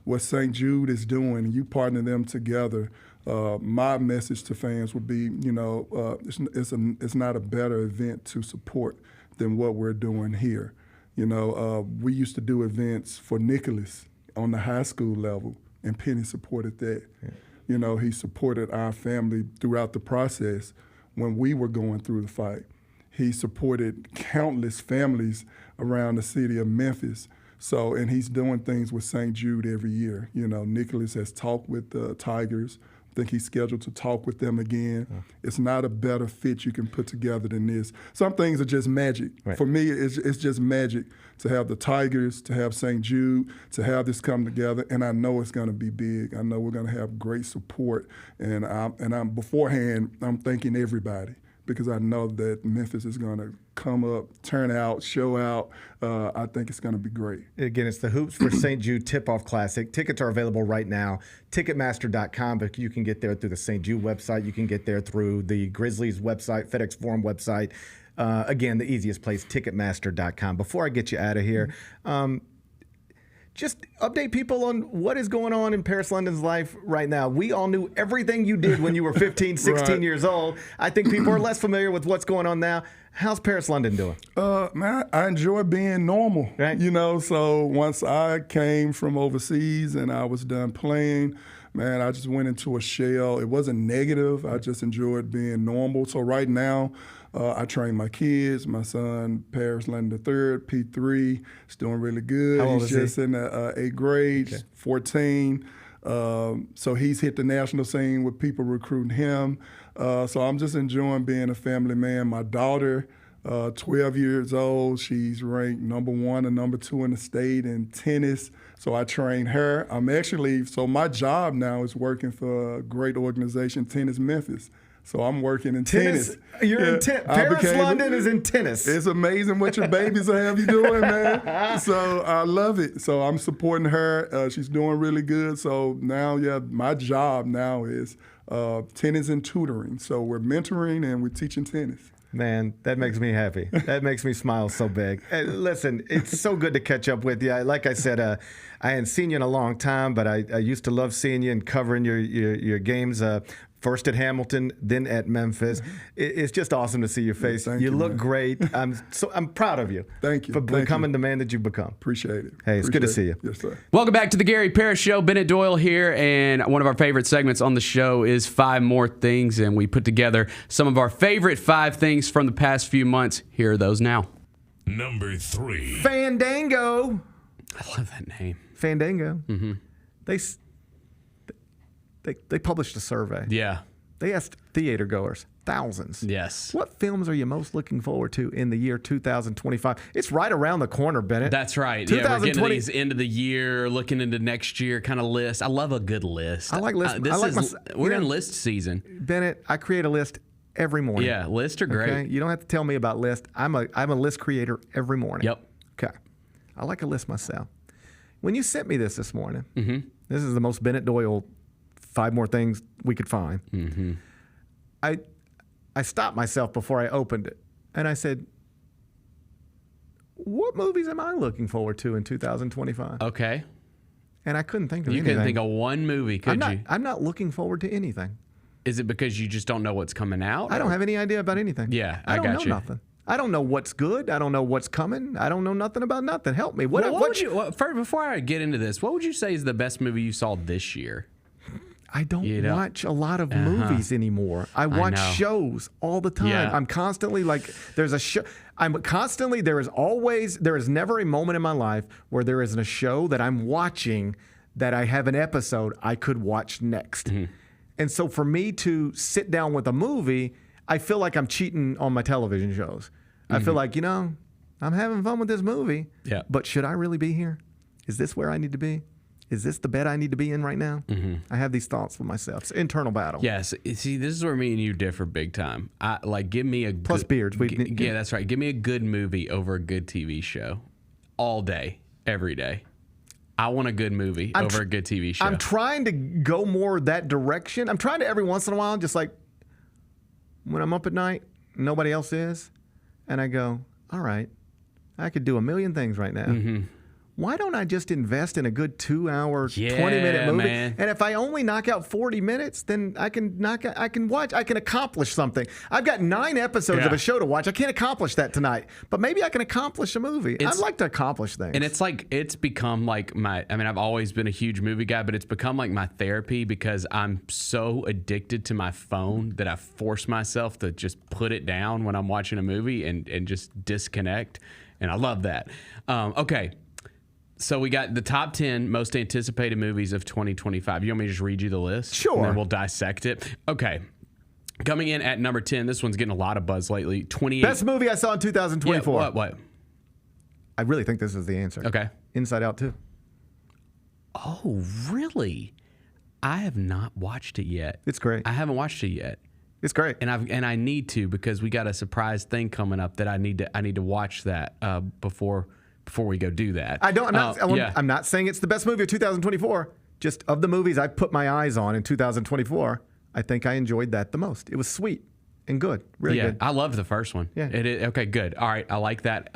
What St. Jude is doing, you partner them together, my message to fans would be, it's not a better event to support than what we're doing here. We used to do events for Nicholas on the high school level, and Penny supported that. Yeah. He supported our family throughout the process when we were going through the fight. He supported countless families around the city of Memphis. So, and he's doing things with St. Jude every year. Nicholas has talked with the Tigers. I think he's scheduled to talk with them again. Yeah. It's not a better fit you can put together than this. Some things are just magic. Right. For me, it's just magic to have the Tigers, to have St. Jude, to have this come together, and I know it's going to be big. I know we're going to have great support, and I'm beforehand, I'm thanking everybody, because I know that Memphis is going to come up, turn out, show out. I think it's going to be great. Again, it's the Hoops for St. Jude Tip-Off Classic. Tickets are available right now, Ticketmaster.com, but you can get there through the St. Jude website. You can get there through the Grizzlies website, FedEx Forum website. Again, the easiest place, Ticketmaster.com. Before I get you out of here, just update people on what is going on in Paris London's life right now. We all knew everything you did when you were 15, 16 years old. I think people are less familiar with what's going on now. How's Paris London doing? Man, I enjoy being normal. Right. So once I came from overseas and I was done playing, man, I just went into a shell. It wasn't negative. I just enjoyed being normal. So right now, I train my kids. My son, Parrish London III, P3, is doing really good. How old he's is just he? in the 8th grade, 14. So he's hit the national scene with people recruiting him. So I'm just enjoying being a family man. My daughter, 12 years old, she's ranked number 1 and number 2 in the state in tennis. So I train her. So my job now is working for a great organization, Tennis Memphis. So I'm working in tennis. You're in tennis. Paris London is in tennis. It's amazing what your babies will have you doing, man. So I love it. So I'm supporting her. She's doing really good. So now, my job now is tennis and tutoring. So we're mentoring and we're teaching tennis. Man, that makes me happy. That makes me smile so big. Hey, listen, it's so good to catch up with you. Like I said, I hadn't seen you in a long time, but I used to love seeing you and covering your games First at Hamilton, then at Memphis. It's just awesome to see your face. Thank you you, look man. great. I'm proud of you. Thank you. For Thank becoming you. the man that you've become. Appreciate it. Hey, it's good to see you. Yes, sir. Welcome back to the Gary Parrish Show. Bennett Doyle here, and one of our favorite segments on the show is 5 More Things, and we put together some of our favorite 5 things from the past few months. Here are those now. Number 3. Fandango. I love that name. Fandango. Mm-hmm. They published a survey. Yeah. They asked theater goers, thousands. Yes. What films are you most looking forward to in the year 2025? It's right around the corner, Bennett. That's right. Yeah, we're getting 2020 these end of the year, looking into next year kind of list. I love a good list. I like lists. We're in list season. Bennett, I create a list every morning. Yeah, lists are great. Okay? You don't have to tell me about lists. I'm a list creator every morning. Yep. Okay. I like a list myself. When you sent me this morning, this is the most Bennett Doyle 5 more things we could find. Mm-hmm. I stopped myself before I opened it, and I said, what movies am I looking forward to in 2025? Okay. And I couldn't think of You anything. couldn't think of one movie, could you? I'm not looking forward to anything. Is it because you just don't know what's coming out? I don't have any idea about anything. Yeah, I I don't got know you. nothing. I don't know what's good. I don't know what's coming. I don't know nothing about nothing. Help me. Before I get into this, what would you say is the best movie you saw this year? I don't You know? watch a lot of movies anymore. I watch know. shows all the time. Yeah. I'm constantly like, there is never a moment in my life where there isn't a show that I'm watching that I have an episode I could watch next. Mm-hmm. And so for me to sit down with a movie, I feel like I'm cheating on my television shows. I feel like, I'm having fun with this movie, Yeah. but should I really be here? Is this where I need to be? Is this the bed I need to be in right now? I have these thoughts with myself. It's an internal battle. Yes. See, this is where me and you differ big time. Give me a Plus good, beards. Yeah, that's right. Give me a good movie over a good TV show, all day, every day. I want a good movie over a good TV show. I'm trying to go more that direction. I'm trying to every once in a while, just like when I'm up at night, nobody else is, and I go, all right, I could do a million things right now. Why don't I just invest in a good 2-hour, 20-minute movie? Man. And if I only knock out 40 minutes, then I can accomplish something. I've got 9 episodes of a show to watch. I can't accomplish that tonight, but maybe I can accomplish a movie. I'd like to accomplish things. And it's become like I've always been a huge movie guy, but it's become like my therapy because I'm so addicted to my phone that I force myself to just put it down when I'm watching a movie and just disconnect. And I love that. Okay. So we got the top 10 most anticipated movies of 2025. You want me to just read you the list? Sure. And then we'll dissect it. Okay. Coming in at number 10, this one's getting a lot of buzz lately. 28. Best movie I saw in 2024. Yeah, what? I really think this is the answer. Okay. Inside Out 2. Oh, really? I have not watched it yet. It's great. I haven't watched it yet. It's great. And I need to because we got a surprise thing coming up that I need to watch that before we go do that. I'm not saying it's the best movie of 2024. Just of the movies I put my eyes on in 2024, I think I enjoyed that the most. It was sweet and good. Really good. I loved the first one. Yeah. Okay, good. All right, I like that.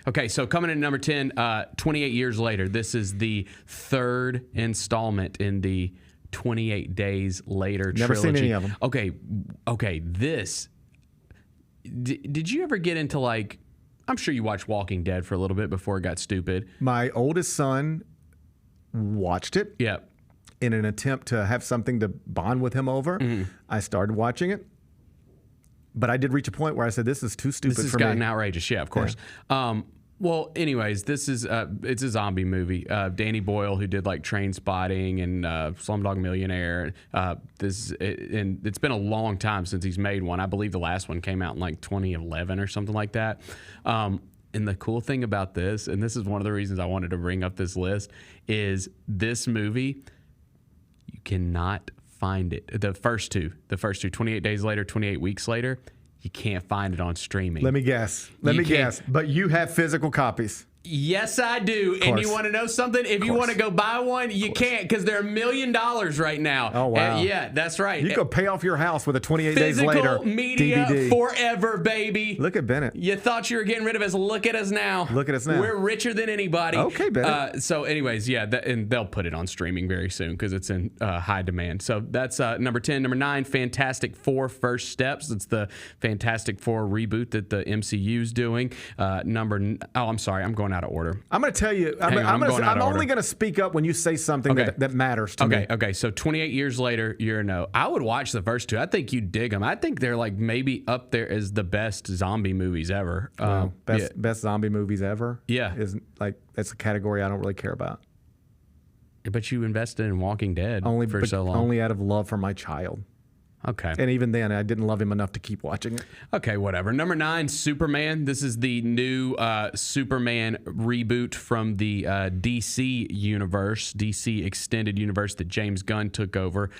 Okay, so coming in at number 10, 28 years later, this is the 3rd installment in the 28 Days Later Never trilogy. seen any of them. Okay, this... Did you ever get into like... I'm sure you watched Walking Dead for a little bit before it got stupid. My oldest son watched it. Yeah. In an attempt to have something to bond with him over. I started watching it. But I did reach a point where I said, this is too stupid This has for me. gotten outrageous. Yeah, of course. Well, anyways, this is it's a zombie movie. Danny Boyle, who did like Train Spotting and Slumdog Millionaire. And it's been a long time since he's made one. I believe the last one came out in like 2011 or something like that. And the cool thing about this, and this is one of the reasons I wanted to bring up this list, is this movie, you cannot find it. The first two, 28 Days Later, 28 Weeks Later, you can't find it on streaming. Let me guess. But you have physical copies. Yes, I do. And you want to know something? If you want to go buy one, you can't because they're $1 million right now. Oh, wow. Yeah, that's right. You could pay off your house with a 28 days later Physical media DVD. forever, baby. Look at Bennett. You thought you were getting rid of us. Look at us now. Look at us now. We're richer than anybody. Okay, Bennett. So anyways, yeah, and they'll put it on streaming very soon because it's in high demand. So that's number 10. Number 9, Fantastic Four First Steps. It's the Fantastic Four reboot that the MCU's doing. I'm sorry. I'm going out of order. I'm going to tell you, I'm only going to speak up when you say something that matters to me. Okay. So 28 years later, you're a no. I would watch the first 2. I think you dig them. I think they're like maybe up there as the best zombie movies ever. Best zombie movies ever? Yeah. That's a category I don't really care about. But you invested in Walking Dead for so long. Only out of love for my child. Okay. And even then, I didn't love him enough to keep watching it. Okay, whatever. Number 9, Superman. This is the new Superman reboot from the DC universe, DC extended universe that James Gunn took over.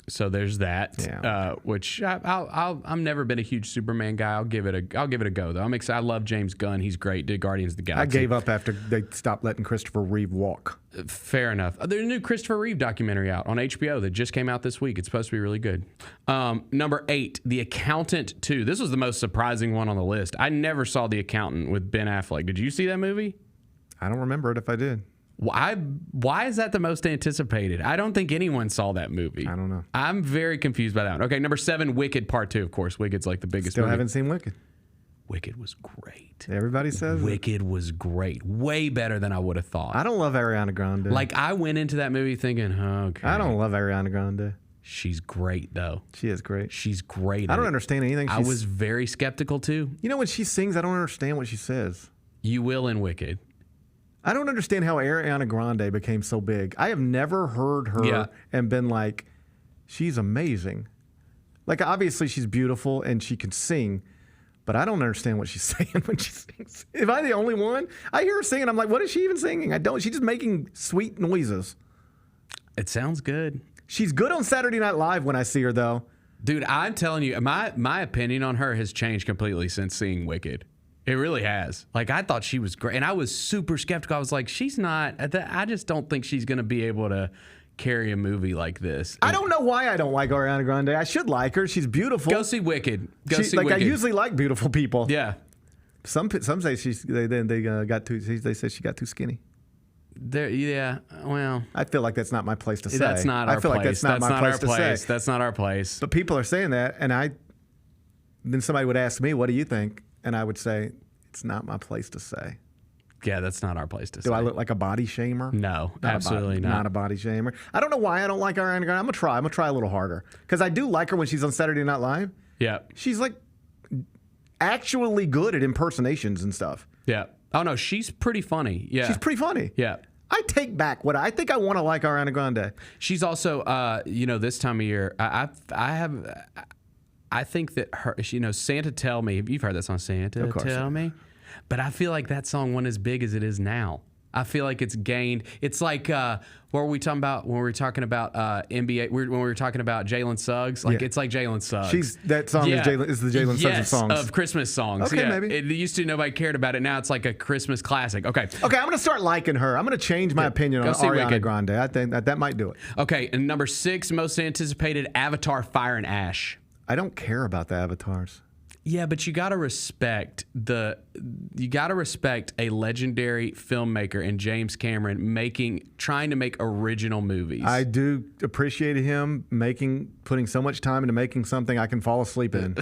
So there's that, which I'm never been a huge Superman guy. I'll give it a go though. I'm excited. I love James Gunn. He's great. Did Guardians of the Galaxy. I gave up after they stopped letting Christopher Reeve walk. Fair enough. There's a new Christopher Reeve documentary out on HBO that just came out this week. It's supposed to be really good. Number 8, The Accountant 2. This was the most surprising one on the list. I never saw The Accountant with Ben Affleck. Did you see that movie? I don't remember it if I did. Why is that the most anticipated? I don't think anyone saw that movie. I don't know. I'm very confused by that one. Okay, number 7, Wicked Part 2. Of course, Wicked's like the biggest Still movie. haven't seen Wicked. Wicked was great. Everybody says Wicked was great. Way better than I would have thought. I don't love Ariana Grande. Like, I went into that movie thinking, okay. I don't love Ariana Grande. She's great, though. She is great. She's great. I don't understand anything. I was very skeptical, too. You know, when she sings, I don't understand what she says. You will in Wicked. I don't understand how Ariana Grande became so big. I have never heard her and been like, she's amazing. Like, obviously, she's beautiful and she can sing, but I don't understand what she's saying when she sings. Am I the only one? I hear her singing. I'm like, what is she even singing? I don't. She's just making sweet noises. It sounds good. She's good on Saturday Night Live when I see her, though. Dude, I'm telling you, my opinion on her has changed completely since seeing Wicked. It really has. Like, I thought she was great. And I was super skeptical. I was like, she's not. I just don't think she's going to be able to carry a movie like this. I don't know why I don't like Ariana Grande. I should like her. She's beautiful. Go see Wicked. See Wicked. I usually like beautiful people. Yeah. Some say they say she got too skinny. Well, I feel like that's not my place to say. That's not our place. I feel like that's not my place to say. That's not our place. But people are saying that, and then somebody would ask me, "What do you think?" And I would say, "It's not my place to say." Yeah, that's not our place to say. Do I look like a body shamer? No, absolutely not. Not a body shamer. I don't know why I don't like Ariana Grande. I'm gonna try a little harder because I do like her when she's on Saturday Night Live. Yeah, she's like actually good at impersonations and stuff. Yeah. Oh no, she's pretty funny. Yeah, she's pretty funny. Yeah. I take back what I think. I want to like Ariana Grande. She's also, this time of year, I think that her, Santa Tell Me. You've heard that song, Santa Tell Me, but I feel like that song wasn't as big as it is now. I feel like it's gained. It's like what were we talking about when we were talking about NBA? When we were talking about Jalen Suggs, it's like Jalen Suggs. That song is the Jalen Suggs of songs of Christmas songs. Okay, maybe it used to nobody cared about it. Now it's like a Christmas classic. Okay, I'm gonna start liking her. I'm gonna change my opinion on Ariana Grande. I think that might do it. Okay, and number 6, most anticipated, Avatar: Fire and Ash. I don't care about the avatars. Yeah, but you gotta respect a legendary filmmaker in James Cameron trying to make original movies. I do appreciate him putting so much time into making something I can fall asleep in.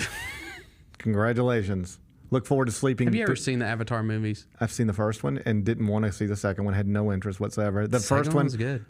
Congratulations. Look forward to sleeping. Have you ever seen the Avatar movies? I've seen the first one and didn't want to see the second one. Had no interest whatsoever. The first one was good.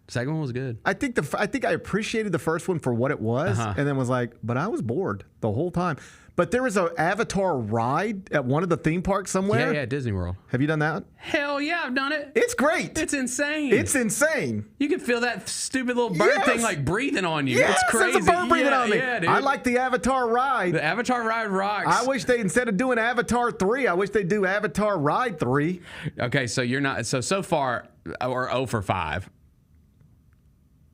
Second one was good. I think I appreciated the first one for what it was, and then was like, but I was bored the whole time. But there was an Avatar ride at one of the theme parks somewhere. Yeah, Disney World. Have you done that? Hell yeah, I've done it. It's great. It's insane. It's insane. You can feel that stupid little bird thing like breathing on you. Yes, it's crazy. It's a bird breathing on me. Yeah, dude. I like the Avatar ride. The Avatar ride rocks. I wish instead of doing Avatar 3, I wish they'd do Avatar Ride 3. Okay, so you're not so far or 0 for 5.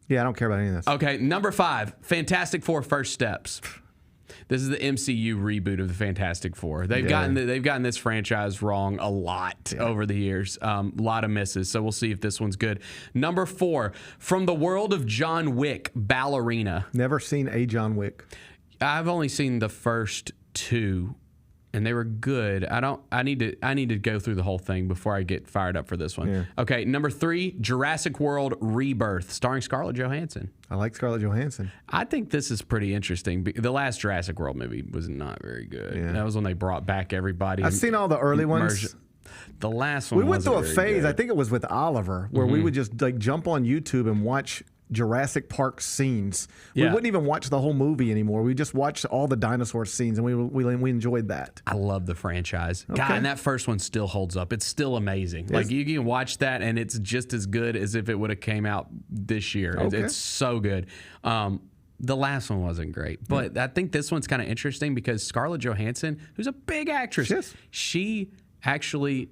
Yeah, I don't care about any of this. Okay, number 5, Fantastic Four First Steps. This is the MCU reboot of the Fantastic Four. They've gotten this franchise wrong a lot over the years. A lot of misses. So we'll see if this one's good. Number 4, from the world of John Wick, Ballerina. Never seen a John Wick. I've only seen the first 2. And they were good. I need to go through the whole thing before I get fired up for this one. Yeah. Okay, number 3, Jurassic World Rebirth, starring Scarlett Johansson. I like Scarlett Johansson. I think this is pretty interesting. The last Jurassic World movie was not very good. Yeah. That was when they brought back everybody. I've seen all the early ones. The last one We went through a wasn't phase, very good. I think it was with Oliver, where we would just like jump on YouTube and watch Jurassic Park scenes. We Yeah. wouldn't even watch the whole movie anymore. We just watched all the dinosaur scenes, and we enjoyed that. I love the franchise. God, and that first one still holds up. It's still amazing. Like you can watch that, and it's just as good as if it would have came out this year. Okay. It's so good. The last one wasn't great, but I think this one's kind of interesting because Scarlett Johansson, who's a big actress, she actually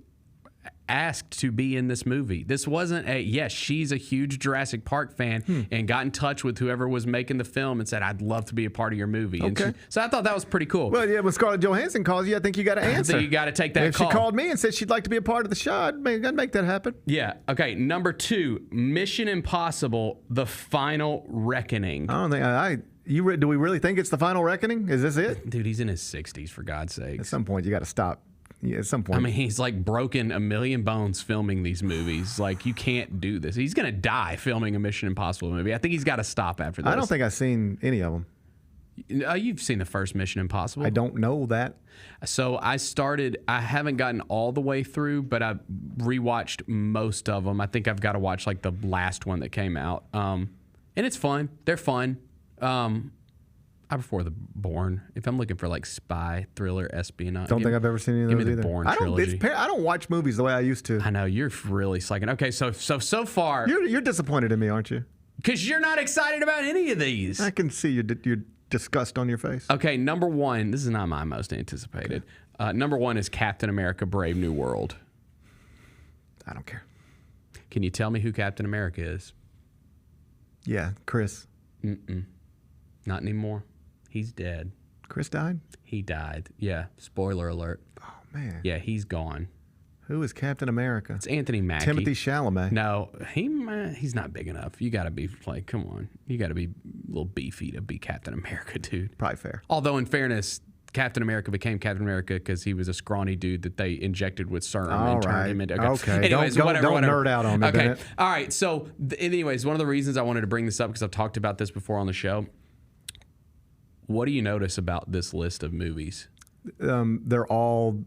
asked to be in this movie. This wasn't she's a huge Jurassic Park fan and got in touch with whoever was making the film and said, I'd love to be a part of your movie. Okay. And so I thought that was pretty cool. Well, yeah, when Scarlett Johansson calls you, I think you got to answer. So you got to take that if call. she called me and said she'd like to be a part of the show, I'd make that happen. Yeah. Okay. Number 2, Mission Impossible: The Final Reckoning. I don't think do we really think it's the final reckoning? Is this it? Dude, he's in his 60s, for God's sake. At some point, you got to stop. Yeah, at some point. I mean, he's like broken a million bones filming these movies. Like, you can't do this. He's going to die filming a Mission Impossible movie. I think he's got to stop after this. I don't think I've seen any of them. You've seen the first Mission Impossible. I don't know that. So I haven't gotten all the way through, but I've rewatched most of them. I think I've got to watch like the last one that came out. And it's fun. They're fun. I prefer the Bourne. If I'm looking for like spy, thriller, espionage. Don't think I've ever seen any of those Give me either. the Bourne trilogy. I don't watch movies the way I used to. I know, you're really slacking. Okay, so far, You're disappointed in me, aren't you? because you're not excited about any of these. I can see your disgust on your face. Okay, number 1. This is not my most anticipated. Number 1 is Captain America: Brave New World. I don't care. Can you tell me who Captain America is? Yeah, Chris. Not anymore. He's dead. Chris died? He died. Yeah. Spoiler alert. Oh, man. Yeah, he's gone. Who is Captain America? It's Anthony Mackie. Timothy Chalamet. No, he's not big enough. You got to be like, come on. You got to be a little beefy to be Captain America, dude. Probably fair. Although, in fairness, Captain America became Captain America because he was a scrawny dude that they injected with serum and turned him into. Okay. Anyways, don't whatever. nerd out on me, Okay. Bennett. All right. So, anyways, one of the reasons I wanted to bring this up because I've talked about this before on the show. What do you notice about this list of movies? They're all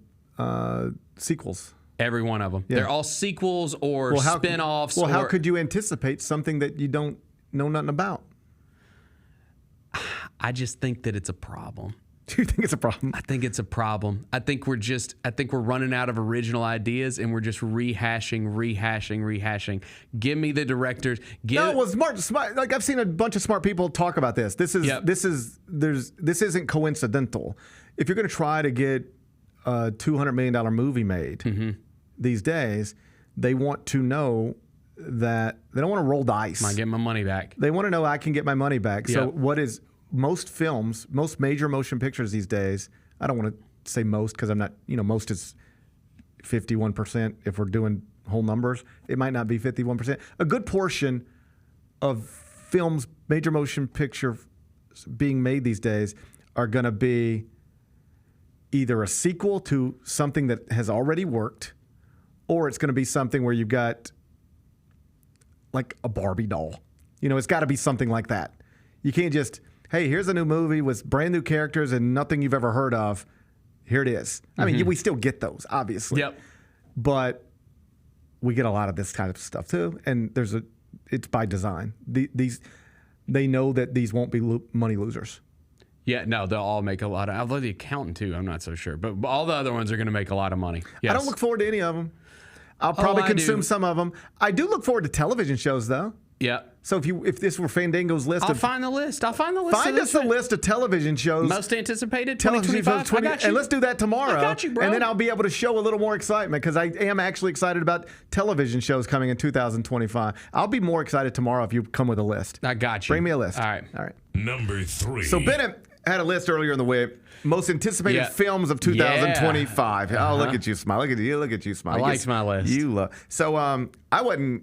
sequels. Every one of them. Yeah. They're all sequels or spin-offs. Well, how or, could you anticipate something that you don't know nothing about? I just think that it's a problem. Do you think it's a problem? I think it's a problem. I think we're running out of original ideas and we're just rehashing. Give me the directors. No, well, smart. Like I've seen a bunch of smart people talk about this. This isn't coincidental. If you're going to try to get a $200 million movie made these days, they want to know that they don't want to roll dice. I get my money back. They want to know I can get my money back. So what is most films, most major motion pictures these days, I don't want to say most because I'm not, most is 51% if we're doing whole numbers. It might not be 51%. A good portion of films, major motion picture being made these days are going to be either a sequel to something that has already worked, or it's going to be something where you've got like a Barbie doll. It's got to be something like that. You can't just, hey, here's a new movie with brand new characters and nothing you've ever heard of. Here it is. I mean, we still get those, obviously. Yep. But we get a lot of this kind of stuff too, and it's by design. They know that these won't be money losers. Yeah, no, they'll all make a lot of. Although the accountant too, I'm not so sure, but all the other ones are going to make a lot of money. Yes. I don't look forward to any of them. I'll probably consume some of them. I do look forward to television shows, though. Yeah. So if this were Fandango's list, I'll find the list. Find us a list of television shows. Most anticipated television 2025. I got you. And let's do that tomorrow. I got you, bro. And then I'll be able to show a little more excitement because I am actually excited about television shows coming in 2025. I'll be more excited tomorrow if you come with a list. I got you. Bring me a list. All right. Number 3. So Bennett, I had a list earlier in the week. Most anticipated Yeah. films of 2025. Yeah. Oh, look at you, smile. Look at you, smile. I liked my list. You love. So I wasn't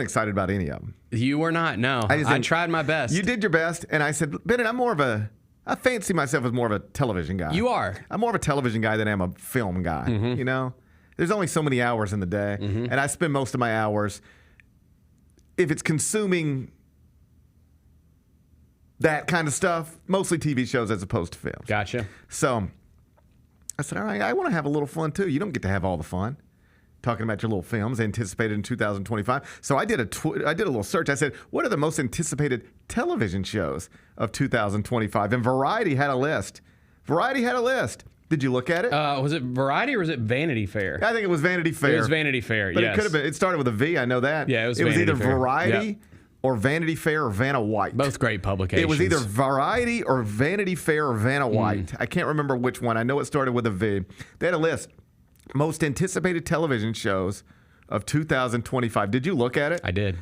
excited about any of them. You were not. No, just I didn't- tried my best. You did your best, and I said, Bennett, I fancy myself as more of a television guy. You are. I'm more of a television guy than I am a film guy. You know, there's only so many hours in the day, and I spend most of my hours, if it's consuming that kind of stuff, mostly TV shows as opposed to films. Gotcha. So I said, all right, I want to have a little fun too. You don't get to have all the fun talking about your little films anticipated in 2025. So I did a little search. I said, what are the most anticipated television shows of 2025? And Variety had a list. Did you look at it? Was it Variety or was it Vanity Fair? I think it was Vanity Fair. It was Vanity Fair, But yes. it could have been. It started with a V. I know that. Yeah, it was either Vanity Fair. Variety Yep. or Vanity Fair or Vanna White. Both great publications. It was either Variety or Vanity Fair or Vanna White. I can't remember which one. I know it started with a V. They had a list. Most anticipated television shows of 2025. Did you look at it? I did.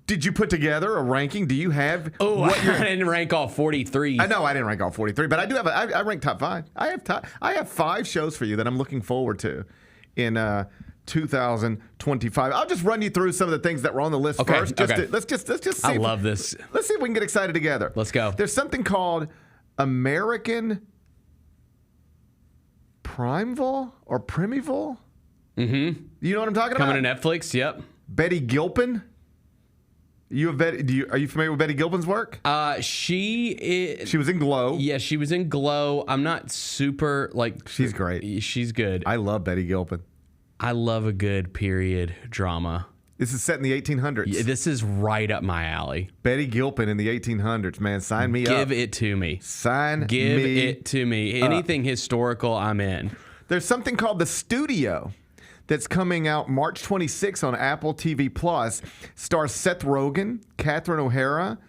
Did you put together a ranking? Do you have Oh, I didn't rank all 43. I know I didn't rank all 43, but I do have I rank top 5. I have 5 shows for you that I'm looking forward to in 2025. I'll just run you through some of the things that were on the list Okay, first. okay. Let's just see. I love this. Let's see if we can get excited together. Let's go. There's something called American Primeville or Primeville. You know what I'm talking about? Coming to Netflix, yep. Betty Gilpin. Are you familiar with Betty Gilpin's work? She She was in Glow. Yeah, she was in Glow. I'm not super like. She's great. She's good. I love Betty Gilpin. I love a good period drama. This is set in the 1800s. Yeah, this is right up my alley. Betty Gilpin in the 1800s, man. Sign me up. Give it to me. Sign Give me it to me. Anything historical, I'm in. There's something called The Studio that's coming out March 26 on Apple TV Plus. Stars Seth Rogen, Catherine O'Hara,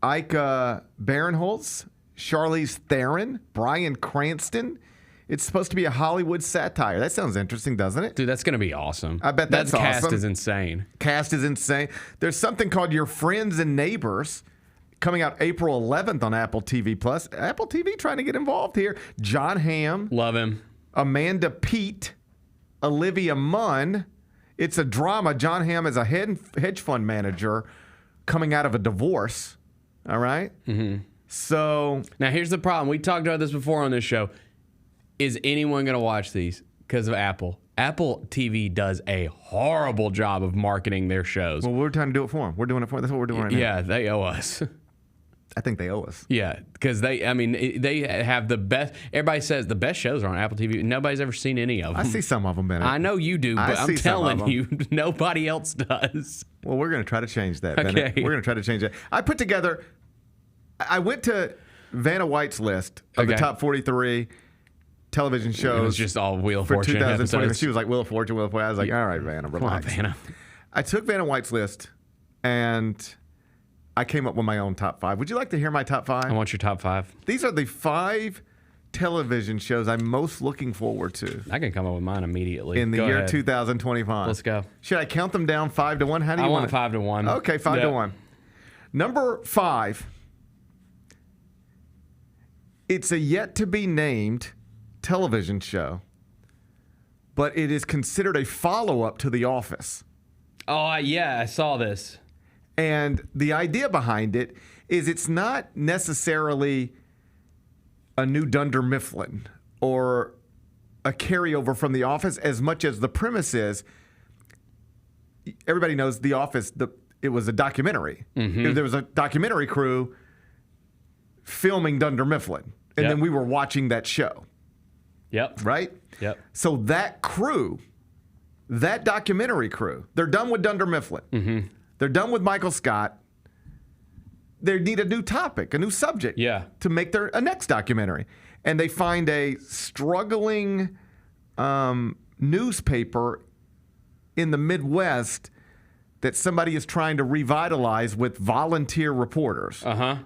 Ike Barinholtz, Charlize Theron, Bryan Cranston. It's supposed to be a Hollywood satire. That sounds interesting, doesn't it? Dude, that's going to be awesome. I bet that's that cast awesome. is insane. Cast is insane. There's something called Your Friends and Neighbors coming out April 11th on Apple TV Plus. Apple TV trying to get involved here. John Hamm, Love him. Amanda Peet, Olivia Munn. It's a drama. John Hamm is a hedge fund manager coming out of a divorce. All right? So Now, here's the problem. We talked about this before on this show. Is anyone going to watch these because of Apple? Apple TV does a horrible job of marketing their shows. well, we're trying to do it for them. We're doing it for them. That's what we're doing right now. Yeah, they owe us. I think they owe us. Yeah, because they have the best. Everybody says the best shows are on Apple TV. Nobody's ever seen any of them. I see some of them, Bennett. I know you do, I but I'm see some of telling them. you, nobody else does. Well, we're going to try to change that, Bennett. Okay. We're going to try to change that. I went to Vanna White's list of the Okay. top 43 television shows. It was just all Wheel of for Fortune 2020. episodes. She was like, Wheel of Fortune, Wheel of Fortune. I was like, all right, Vanna, Come on, relax. Vanna. I took Vanna White's list, and I came up with my own top 5. Would you like to hear my top 5? I want your top 5. These are the 5 television shows I'm most looking forward to I can come up with mine immediately. in the Go year ahead. 2025. Let's go. Should I count them down 5 to 1? How do you I want want it? 5 to 1. Okay, 5 to 1. Number 5. It's a yet to be named television show, but it is considered a follow-up to The Office. Oh, yeah, I saw this. And the idea behind it is it's not necessarily a new Dunder Mifflin or a carryover from The Office as much as the premise is everybody knows The Office, it was a documentary. There was a documentary crew filming Dunder Mifflin, and Yep. then we were watching that show, Yep. right? Yep. So that crew, that documentary crew, they're done with Dunder Mifflin. They're done with Michael Scott. They need a new topic, a new subject Yeah. to make their a next documentary. And they find a struggling newspaper in the Midwest that somebody is trying to revitalize with volunteer reporters. Uh-huh.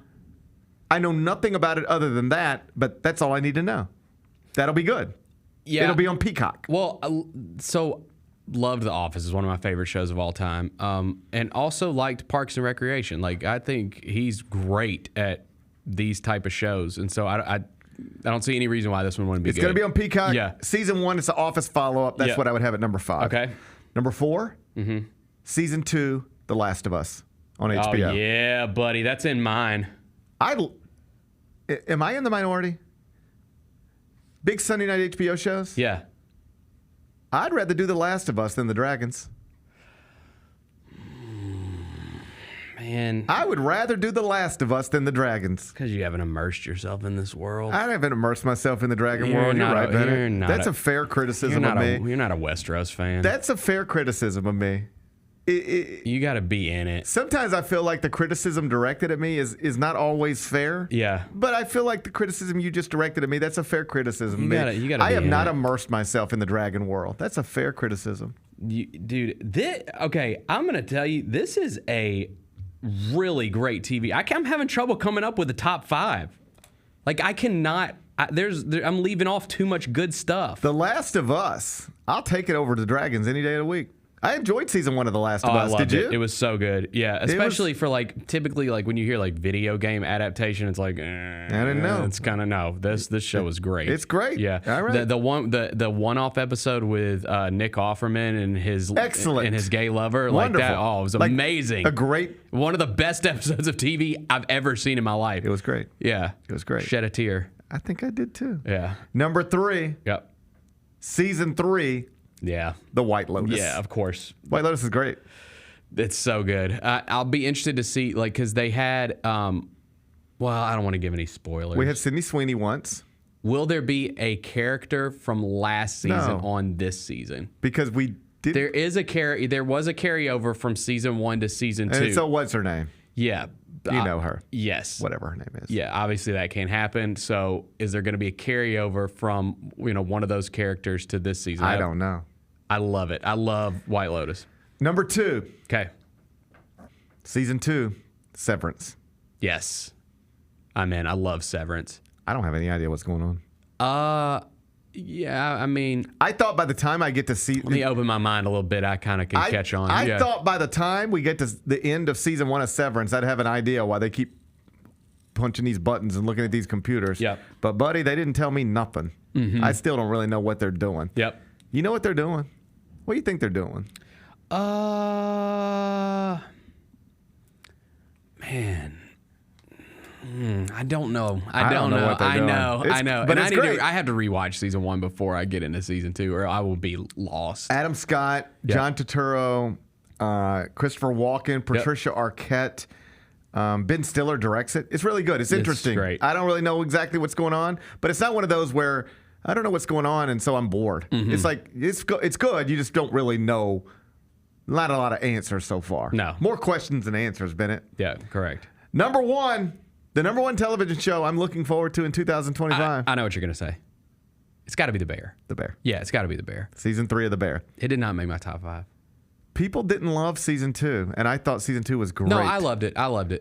I know nothing about it other than that, but that's all I need to know. That'll be good. Yeah. It'll be on Peacock. Well, so loved The Office. Is one of my favorite shows of all time. And also liked Parks and Recreation. Like, I think he's great at these type of shows, and so I don't see any reason why this one wouldn't be. It's good. going to be on Peacock. Yeah. Season 1, it's the Office follow-up. That's what I would have at number 5. Okay. Number 4, Season 2, The Last of Us on HBO. Oh yeah, buddy, that's in mine. Am I in the minority? Big Sunday night HBO shows? Yeah. I'd rather do The Last of Us than The Dragons. Man, I would rather do The Last of Us than The Dragons. because you haven't immersed yourself in this world. I haven't immersed myself in the Dragon You're world. You're not right, a- Bennett. you're not That's a- a fair criticism You're of not me. you're not a Westeros fan. That's a fair criticism of me. You got to be in it. Sometimes I feel like the criticism directed at me is not always fair. Yeah. But I feel like the criticism you just directed at me, that's a fair criticism. You gotta I be have in not it. immersed myself in the Dragon world. That's a fair criticism. Dude, okay, I'm going to tell you, this is a really great TV. I'm having trouble coming up with the top 5. Like, I cannot, I'm leaving off too much good stuff. The Last of Us, I'll take it over the Dragons any day of the week. I enjoyed season 1 of The Last of I Us. loved Did you? it. It was so good. Yeah, especially for like typically like when you hear like video game adaptation, it's like I didn't know. It's kind of no. This show was great. It's great. Yeah. All right. The one-off episode with Nick Offerman and his Excellent. and his gay lover Wonderful. like that. Oh, it was Like, amazing. a great. One of the best episodes of TV I've ever seen in my life. It was great. Yeah. It was great. Shed a tear. I think I did too. Yeah. Number 3, Yep. season 3, Yeah. The White Lotus. Yeah, of course. White Lotus is great. It's so good. I'll be interested to see, like, because they had, well, I don't want to give any spoilers. We had Sydney Sweeney once Will there be a character from last season No. on this season? because we did. There was a carryover from season 1 to season 2. And so what's her name? Yeah. You know her. Yes. Whatever her name is. Yeah, obviously that can't happen. So is there going to be a carryover from, one of those characters to this season? I don't know. I love it. I love White Lotus. Number 2, Okay. season 2, Severance. Yes. I'm in. I love Severance. I don't have any idea what's going on. Yeah, I mean, I thought by the time I get to see, let me open my mind a little bit. I kind of can catch on. I Yeah. thought by the time we get to the end of season 1 of Severance, I'd have an idea why they keep punching these buttons and looking at these computers. Yep. But buddy, they didn't tell me nothing. I still don't really know what they're doing. Yep. You know what they're doing? What do you think they're doing? Man. I don't know. I don't know what they're doing. I know. But And it's great. I have to rewatch season 1 before I get into season 2, or I will be lost. Adam Scott, John Turturro, Christopher Walken, Patricia Arquette. Ben Stiller directs it. It's really good. It's interesting. great. I don't really know exactly what's going on, but it's not one of those where I don't know what's going on and so I'm bored. It's like it's good. You just don't really know. Not a lot of answers so far. No. More questions than answers, Bennett. Yeah, correct. Number 1, the number 1 television show I'm looking forward to in 2025. I know what you're going to say. It's got to be The Bear. The Bear. Yeah, it's got to be The Bear. Season 3 of The Bear. It did not make my top 5. People didn't love season 2, and I thought season 2 was great. No, I loved it.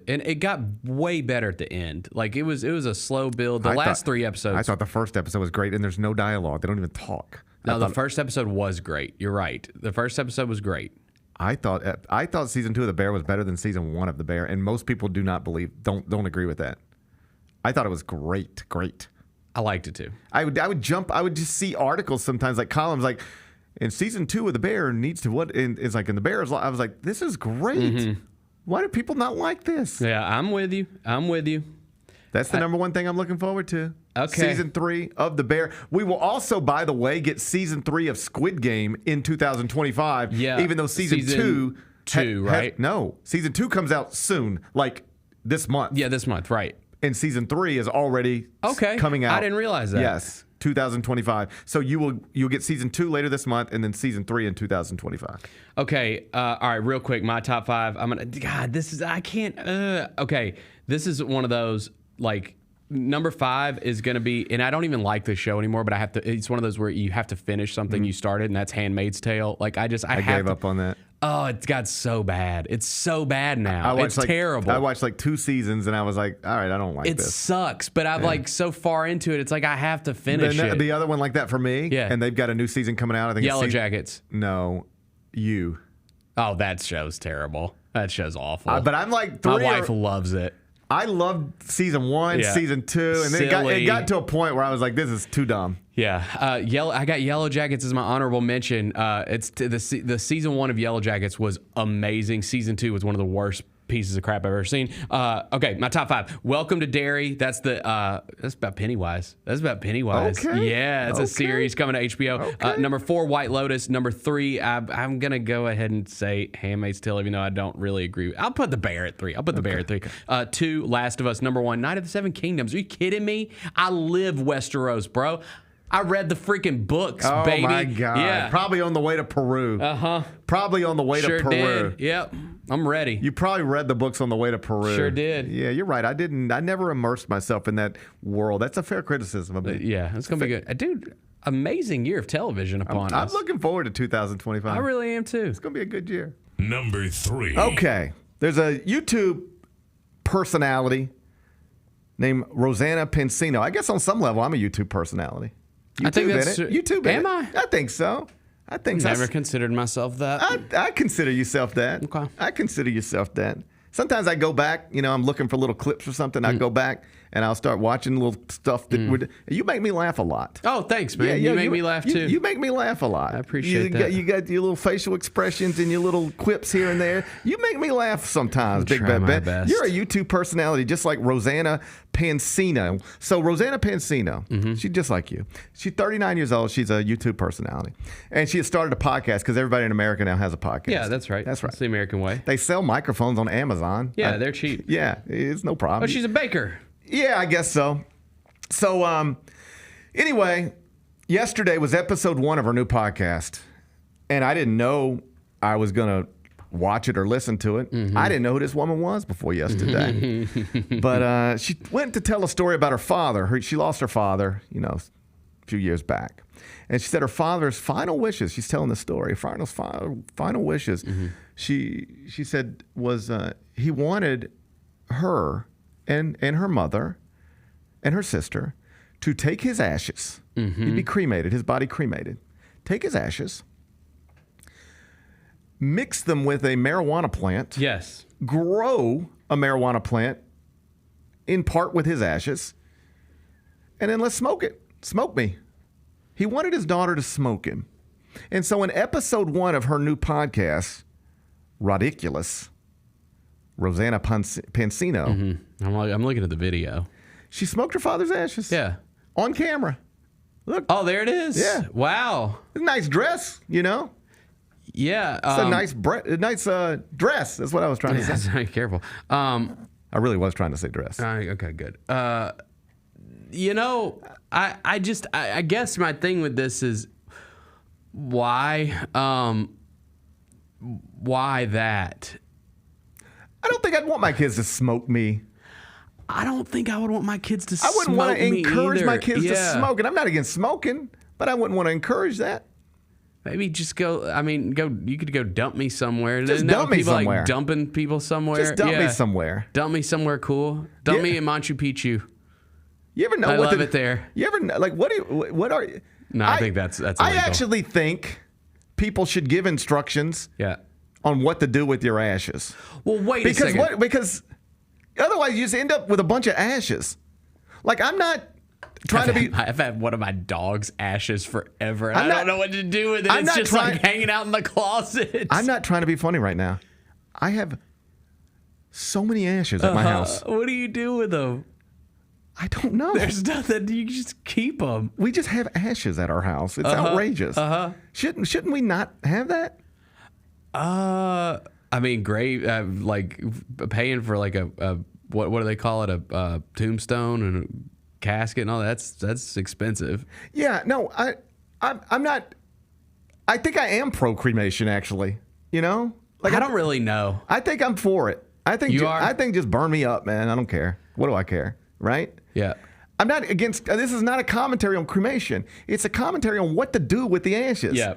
And it got way better at the end. Like it was a slow build. The last 3 episodes. I thought the first episode was great, and there's no dialogue. They don't even talk. No, the first episode was great. You're right. The first episode was great. I thought season 2 of The Bear was better than season 1 of The Bear, and most people don't agree with that. I thought it was great. I liked it too. I would just see articles sometimes, like columns, like in season 2 of The Bear needs to what? And it's like in The Bear's. I was like, this is great. Why do people not like this? Yeah, I'm with you. That's the number 1 thing I'm looking forward to. Okay. Season 3 of The Bear. We will also, by the way, get season 3 of Squid Game in 2025. Yeah. Even though season 2 right? No. Season 2 comes out soon, like this month. Yeah, this month, right. And season 3 is already coming out. I didn't realize that. Yes. 2025. So you'll get season 2 later this month, and then season 3 in 2025. Okay. All right. Real quick, my top 5. Okay. This is one of those like. Number 5 is going to be, and I don't even like this show anymore, but I have to. It's one of those where you have to finish something you started, and that's Handmaid's Tale. Like I gave up on that. Oh, it got so bad. It's so bad now. It's terrible. I watched like 2 seasons, and I was like, all right, I don't like It this. sucks, but I'm like so far into it. It's like I have to finish it. The other one like that for me. Yeah. And they've got a new season coming out. I think Yellow it's Jackets. No, You. Oh, that show's terrible. That show's awful. But I'm like My wife loves it. I loved season 1, Yeah. season 2, and then it Silly. got to a point where I was like, this is too dumb. Yeah, I got Yellow Jackets as my honorable mention. The season 1 of Yellow Jackets was amazing. Season 2 was one of the worst pieces of crap I've ever seen. Okay, my top 5. Welcome to Derry. That's about Pennywise. Okay. Yeah, it's a series coming to HBO. Okay. Number 4, White Lotus. Number 3, I'm gonna go ahead and say Handmaid's Tale, even though I don't really agree. I'll put The Bear at 3. 2, Last of Us. Number 1, Night of the Seven Kingdoms. Are you kidding me? I live Westeros, bro. I read the freaking books, baby. Oh my God. Yeah. Probably on the way to Peru. Probably on the way Sure to Peru. did. Yep. I'm ready. You probably read the books on the way to Peru. Sure did. Yeah, you're right. I never immersed myself in that world. That's a fair criticism of me. Yeah, it's going to be good. Dude, amazing year of television upon I'm us. looking forward to 2025. I really am too. It's going to be a good year. Number 3. Okay. There's a YouTube personality named Rosanna Pansino. I guess on some level, I'm a YouTube personality. I think that's YouTube. Am I? I think so. I think so. Never considered myself that. I consider yourself that. Okay. I consider yourself that. Sometimes I go back, I'm looking for little clips or something. I go back and I'll start watching little stuff that would. You make me laugh a lot. Oh, thanks, man. You make me laugh too. You make me laugh a lot. I appreciate that. You got your little facial expressions and your little quips here and there. You make me laugh sometimes, Big try Ben. my best. You're a YouTube personality just like Rosanna Pansino. So Rosanna Pansino, she's just like you. She's 39 years old. She's a YouTube personality. And she has started a podcast because everybody in America now has a podcast. Yeah, that's right. That's right. That's the American way. They sell microphones on Amazon. Yeah, they're cheap. Yeah, it's no problem. Oh, she's a baker. Yeah, I guess so. So, anyway, yesterday was episode 1 of her new podcast, and I didn't know I was going to watch it or listen to it. I didn't know who this woman was before yesterday. But she went to tell a story about her father. She lost her father, a few years back. And she said her father's final wishes, she's telling the story, final wishes, she said was he wanted her and her mother and her sister to take his ashes. He'd be cremated, his body cremated. Take his ashes, mix them with a marijuana plant. Yes. Grow a marijuana plant in part with his ashes, and then let's smoke it. Smoke me. He wanted his daughter to smoke him. And so in episode 1 of her new podcast, Ridiculous, Rosanna Pansino, I'm looking at the video. she smoked her father's ashes. Yeah. On camera. Look. Oh, there it is. Yeah. Wow. It's a nice dress, Yeah. It's a nice dress. That's what I was trying to say. Careful. I really was trying to say dress. Okay, good. I guess my thing with this is why that? I don't think I'd want my kids to smoke me. I don't think I would want my kids to I wouldn't want to me encourage either. my kids to smoke. And I'm not against smoking, but I wouldn't want to encourage that. Maybe just go. You could go dump me somewhere. Just Isn't that dump what me people somewhere. Like dumping people somewhere. Just dump me somewhere. Dump me somewhere cool. Dump Yeah. me in Machu Picchu. You ever know I what love it there. You ever know, like what are you? No, I think that's illegal. I actually think people should give instructions Yeah. on what to do with your ashes. Well, wait a second. Because otherwise you just end up with a bunch of ashes. Like I'm not trying to be. I've had one of my dog's ashes forever. And I'm I not- don't know what to do with it. I'm It's not just trying- like hanging out in the closet. I'm not trying to be funny right now. I have so many ashes at my house. What do you do with them? I don't know. There's nothing. You just keep them. We just have ashes at our house. It's outrageous. Shouldn't we not have that? Great. Like paying for like a what do they call it? A tombstone and a casket and all that. That's expensive. Yeah. No. I'm not. I think I am pro cremation. Actually, like I don't really know. I think I'm for it. I think You are? I think just burn me up, man. I don't care. What do I care? Right? Yeah. I'm not against. This is not a commentary on cremation. It's a commentary on what to do with the ashes. Yeah.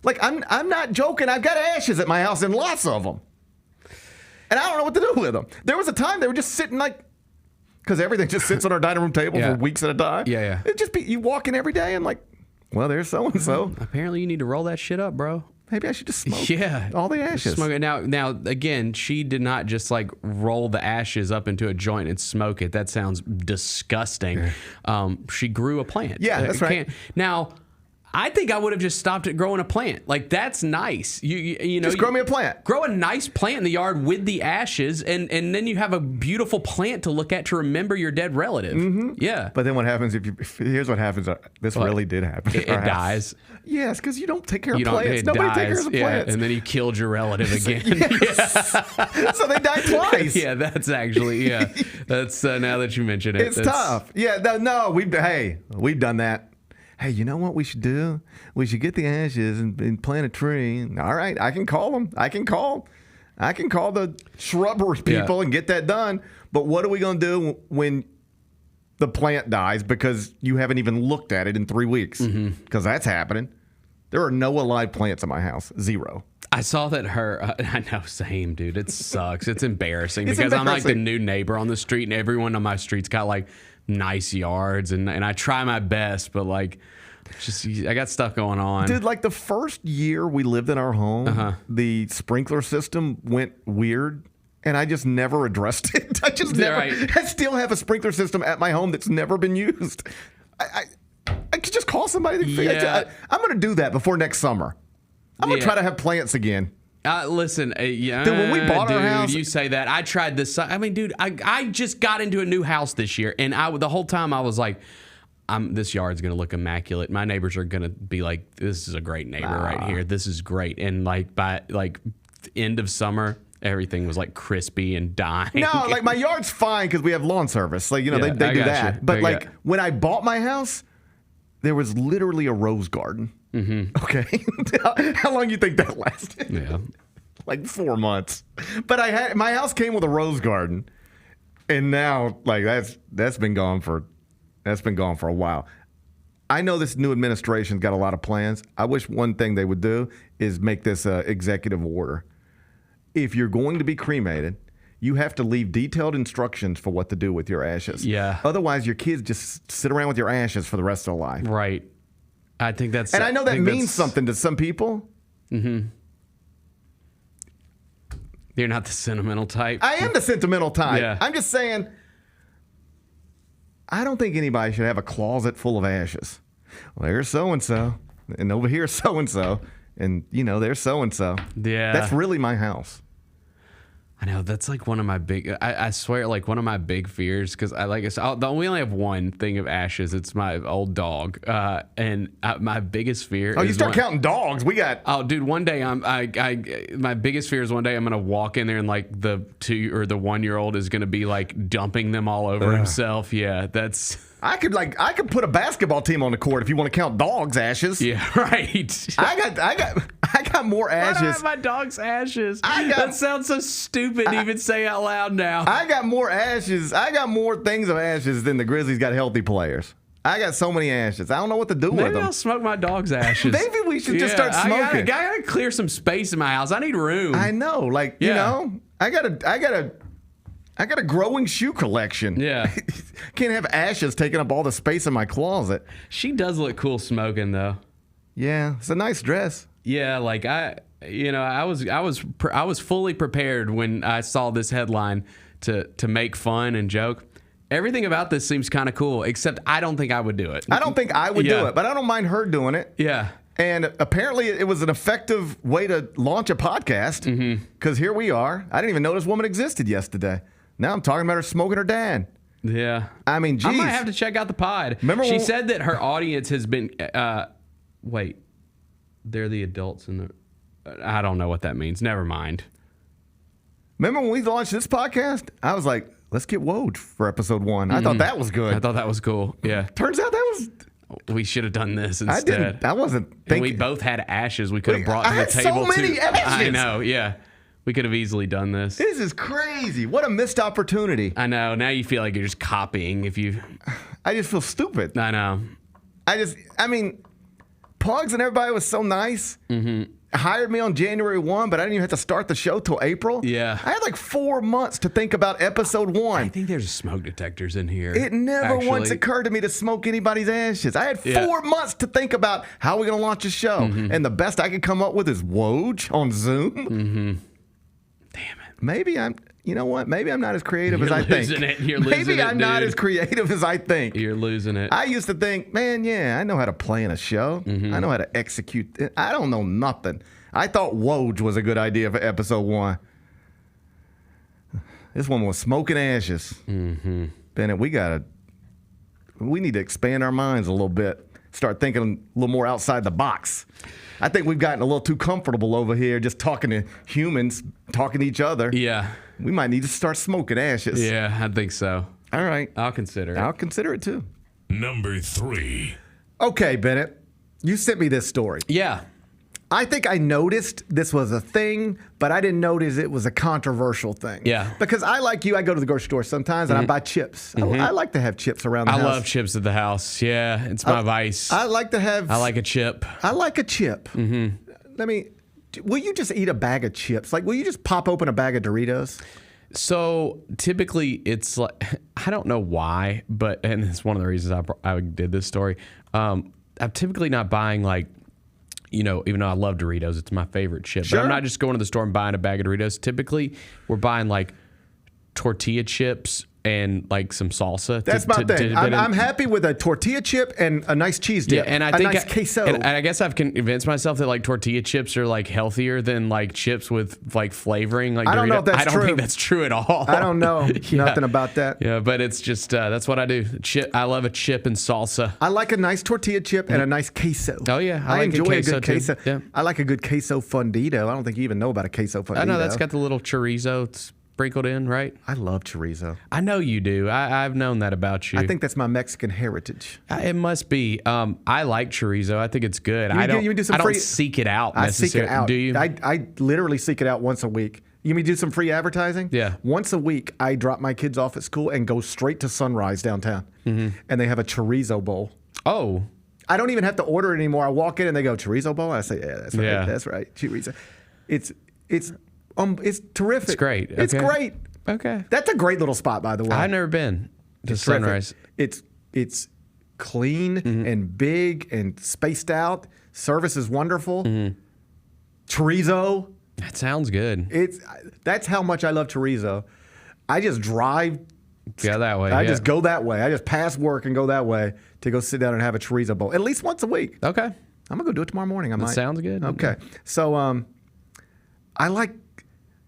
Like I'm not joking. I've got ashes at my house and lots of them, and I don't know what to do with them. There was a time they were just sitting because everything just sits on our dining room table Yeah. for weeks at a time. Yeah. It just be you walk in every day and well, there's so and so. Apparently, you need to roll that shit up, bro. maybe I should just smoke Yeah. all the ashes. Smoke it. Now, again, she did not just like roll the ashes up into a joint and smoke it. That sounds disgusting. She grew a plant. Yeah, that's right. Now, I think I would have just stopped at growing a plant. Like, that's nice. You know, Just grow me a plant. Grow a nice plant in the yard with the ashes, and then you have a beautiful plant to look at to remember your dead relative. Mm-hmm. Yeah. But then what happens here's what happens. This really did happen. It dies. Yes, because you don't take care of It plants. Nobody takes care of the yeah, plants. and then you killed your relative again. So they die twice. Yeah, that's actually, That's now that you mention it. It's tough. Yeah, no, we've done that. Hey, you know what we should do? We should get the ashes and plant a tree. All right, I can call them. I can call the shrubbery people and get that done. But what are we going to do when the plant dies because you haven't even looked at it in 3 weeks? Because that's happening. There are no alive plants in my house. 0. I saw that I know, same, dude. It sucks. It's embarrassing because I'm like the new neighbor on the street, and everyone on my street's got like nice yards, and I try my best, but like, just I got stuff going on. Dude, like the first year we lived in our home, the sprinkler system went weird, and I just never addressed it. I still have a sprinkler system at my home that's never been used. I could just call somebody to figure it out. I'm going to do that before next summer. I'm going to try to have plants again. Listen, dude, when we bought our house, you say that. I tried this. I mean, dude, I just got into a new house this year, and the whole time I was like, this yard's gonna look immaculate. My neighbors are gonna be like, this is a great neighbor right here. This is great. And like by like the end of summer, everything was like crispy and dying. No, like my yard's fine because we have lawn service. Like, they do that. But like when I bought my house, there was literally a rose garden. Mm-hmm. Okay. How long do you think that lasted? Yeah. Like 4 months. But my house came with a rose garden. And now like that's been gone for a while. I know this new administration's got a lot of plans. I wish one thing they would do is make this executive order. If you're going to be cremated, you have to leave detailed instructions for what to do with your ashes. Yeah. Otherwise, your kids just sit around with your ashes for the rest of their life. Right. I think that's... And I know that means something to some people. Mm-hmm. You're not the sentimental type. I am the sentimental type. Yeah. I'm just saying, I don't think anybody should have a closet full of ashes. Well, there's so-and-so, and over here so-and-so, and, there's so-and-so. Yeah. That's really my house. I know, that's like one of my big, I swear, like one of my big fears, because we only have one thing of ashes. It's my old dog. And my biggest fear is... Oh, you start counting dogs. We got... Oh, dude, one day my biggest fear is one day I'm going to walk in there and like the 2 or the 1 year old is going to be like dumping them all over himself. Yeah, that's... I could put a basketball team on the court if you want to count dogs' ashes. Yeah, right. I got more ashes. Why do I have my dog's ashes? That sounds so stupid to even say out loud now. I got more ashes. I got more things of ashes than the Grizzlies got healthy players. I got so many ashes. I don't know what to do with them. Maybe I'll smoke my dog's ashes. Maybe we should just start smoking. I gotta clear some space in my house. I need room. I know. I got a growing shoe collection. Yeah. Can't have ashes taking up all the space in my closet. She does look cool smoking though. Yeah, it's a nice dress. Yeah, like I was fully prepared when I saw this headline to make fun and joke. Everything about this seems kind of cool, except I don't think I would do it. I don't think I would do it, but I don't mind her doing it. Yeah. And apparently it was an effective way to launch a podcast because here we are. I didn't even know this woman existed yesterday. Now I'm talking about her smoking her dad. Yeah. I mean, geez. I might have to check out the pod. She said that her audience has been... wait. They're the adults in the... I don't know what that means. Never mind. Remember when we launched this podcast? I was like, let's get Woj for episode 1. I thought that was good. I thought that was cool. Yeah. Turns out that was... We should have done this instead. I wasn't thinking... And we both had ashes we could have brought to the table. I had so many ashes. I know, yeah. We could have easily done this. This is crazy. What a missed opportunity. I know. Now you feel like you're just copying if you... I just feel stupid. I know. I mean, Pugs and everybody was so nice. Mm-hmm. hired me on January 1, but I didn't even have to start the show till April. Yeah. I had like 4 months to think about episode 1. I think there's smoke detectors in here. It never actually. once occurred to me to smoke anybody's ashes. I had 4 months to think about how we're going to launch a show. And the best I could come up with is Woj on Zoom. Damn it. Maybe you know what? Maybe I'm not as creative as I think. You're losing Maybe it, I'm not dude. as creative as I think. You're losing it. I used to think, man, yeah, I know how to plan a show. I know how to execute it. I don't know nothing. I thought Woj was a good idea for episode 1. This one was smoke and ashes. Bennett, we need to expand our minds a little bit. Start thinking a little more outside the box. I think we've gotten a little too comfortable over here just talking to humans, talking to each other. Yeah. We might need to start smoking ashes. Yeah, I think so. All right. I'll consider it. I'll consider it too. Number 3. Okay, Bennett, you sent me this story. Yeah. I think I noticed this was a thing, but I didn't notice it was a controversial thing. Yeah. Because I, like you, I go to the grocery store sometimes and I buy chips. I like to have chips around the house. I love chips at the house. Yeah, it's my vice. I like to have. I like a chip. I like a chip. Will you just eat a bag of chips? Like, will you just pop open a bag of Doritos? So typically it's like, I don't know why, and it's one of the reasons I did this story. I'm typically not buying like, even though I love Doritos, it's my favorite chip. Sure. But I'm not just going to the store and buying a bag of Doritos. Typically, we're buying like tortilla chips and like some salsa. That's my thing. I'm happy with a tortilla chip and a nice cheese dip. Yeah, and I think a nice queso. And I guess I've convinced myself that like tortilla chips are like healthier than like chips with like flavoring. Like I don't know if that's I don't true. think that's true at all. I don't know Yeah. nothing about that. Yeah, but it's just that's what I do. I love a chip and salsa. I like a nice tortilla chip and a nice queso. Oh, yeah. I like a enjoy queso, good too. queso. Yeah. I like a good queso fundido. I don't think you even know about a queso fundido. I know that's got the little chorizo sprinkled in, right? I love chorizo. I know you do. I've known that about you. I think that's my Mexican heritage. It must be. I like chorizo. I think it's good. I don't seek it out I seek it necessarily. out. Do you? I literally seek it out once a week. You mean do some free advertising? Yeah. Once a week, I drop my kids off at school and go straight to Sunrise downtown. And they have a chorizo bowl. Oh. I don't even have to order it anymore. I walk in and they go, chorizo bowl? I say, yeah, that's right. Yeah. That's right. Chorizo. It's terrific. It's great. It's Okay. great. Okay. That's a great little spot, by the way. I've never been to It's terrific. Sunrise. It's clean and big and spaced out. Service is wonderful. Chorizo. That sounds good. That's how much I love chorizo. I just drive. Yeah, that way. I just go that way. I just pass work and go that way to go sit down and have a chorizo bowl at least once a week. Okay. I'm gonna go do it tomorrow morning. I might. Sounds good. Okay. So I like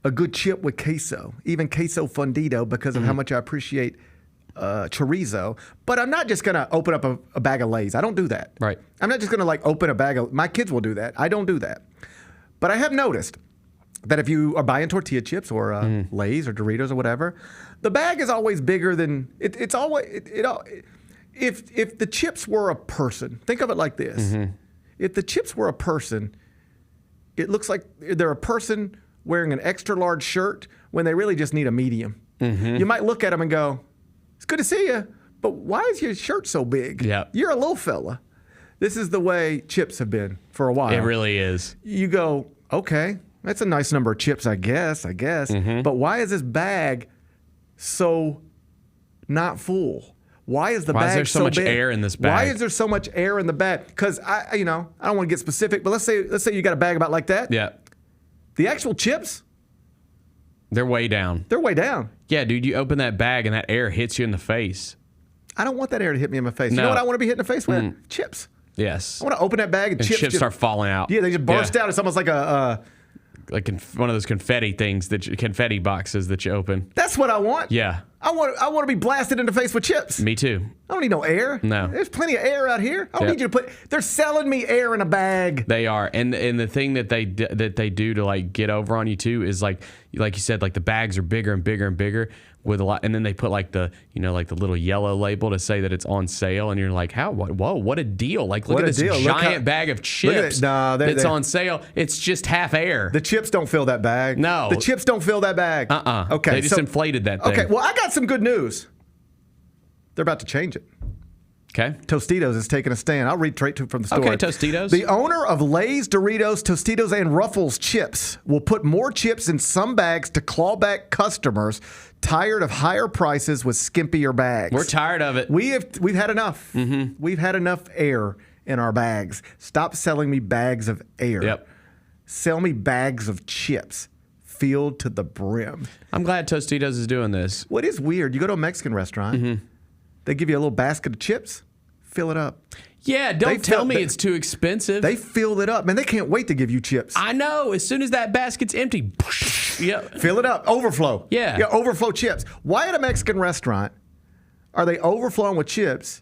a good chip with queso, even queso fundido, because of how much I appreciate chorizo. But I'm not just gonna open up a bag of Lay's. I don't do that. Right. I'm not just gonna like open a bag of. My kids will do that. I don't do that. But I have noticed that if you are buying tortilla chips or Lay's or Doritos or whatever, the bag is always bigger than it's always. If the chips were a person, think of it like this: if the chips were a person, it looks like they're a person wearing an extra large shirt when they really just need a medium. You might look at them and go, "It's good to see you, but why is your shirt so big? Yeah. You're a little fella." This is the way chips have been for a while. It really is. You go, okay, that's a nice number of chips, I guess. But why is this bag so not full? Why is the bag so big? Why is there so much air in this bag? Why is there so much air in the bag? Because I don't want to get specific, but let's say you got a bag about like that. Yeah. The actual chips, They're way down. they're way down. Yeah, dude, you open that bag and that air hits you in the face. I don't want that air to hit me in my face. You No. know what I want to be hit in the face with? Chips. Yes. I want to open that bag and And chips chips just start falling out. Yeah, they just burst out. It's almost like Like one of those confetti things confetti boxes that you open. That's what I want. Yeah. I want to be blasted in the face with chips. Me too. I don't need no air. No. There's plenty of air out here. I don't Yeah. need you to put. They're selling me air in a bag. They are, and the thing that they do to like get over on you too is like you said, like the bags are bigger and bigger and bigger with a lot, and then they put like the like the little yellow label to say that it's on sale, and you're like, whoa, what a deal! Like look What at a this deal. Look giant how- bag of look at chips it. No, that's on sale. It's just half air. The chips don't fill that bag. No. The chips don't fill that bag. Okay. They just inflated that thing. Okay. Well, I got some good news. They're about to change it. Okay. Tostitos is taking a stand. I'll read straight from the story. Okay, Tostitos. The owner of Lay's, Doritos, Tostitos, and Ruffles chips will put more chips in some bags to claw back customers tired of higher prices with skimpier bags. We're tired of it. We've had enough. Mm-hmm. We've had enough air in our bags. Stop selling me bags of air. Yep. Sell me bags of chips filled to the brim. I'm glad Tostitos is doing this. What is weird, you go to a Mexican restaurant, they give you a little basket of chips, fill it up. Yeah, don't tell me it's too expensive. They fill it up. Man, they can't wait to give you chips. I know. As soon as that basket's empty, yep. Fill it up. Overflow. Yeah. Overflow chips. Why at a Mexican restaurant are they overflowing with chips,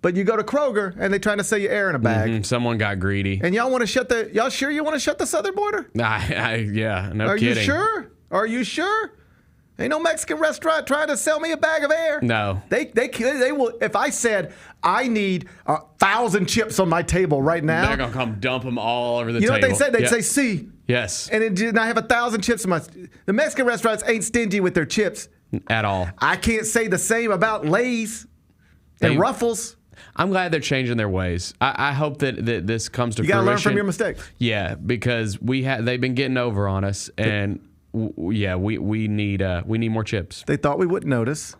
but you go to Kroger and they trying to sell you air in a bag? Someone got greedy. And y'all want to shut the, y'all sure you want to shut the southern border? Yeah, no Are kidding. you sure? Are you sure? Ain't no Mexican restaurant trying to sell me a bag of air. No. They will. If I said I need 1,000 chips on my table right now, They're going to come dump them all over the you know table. what they say? They'd Yep. say, "See." Yes. And I have 1,000 chips in my. The Mexican restaurants ain't stingy with their chips At all. I can't say the same about Lay's and Ruffles. I'm glad they're changing their ways. I hope that this comes to fruition. You got to learn from your mistakes. Yeah, because they've been getting over on us, and we need more chips. They thought we wouldn't notice.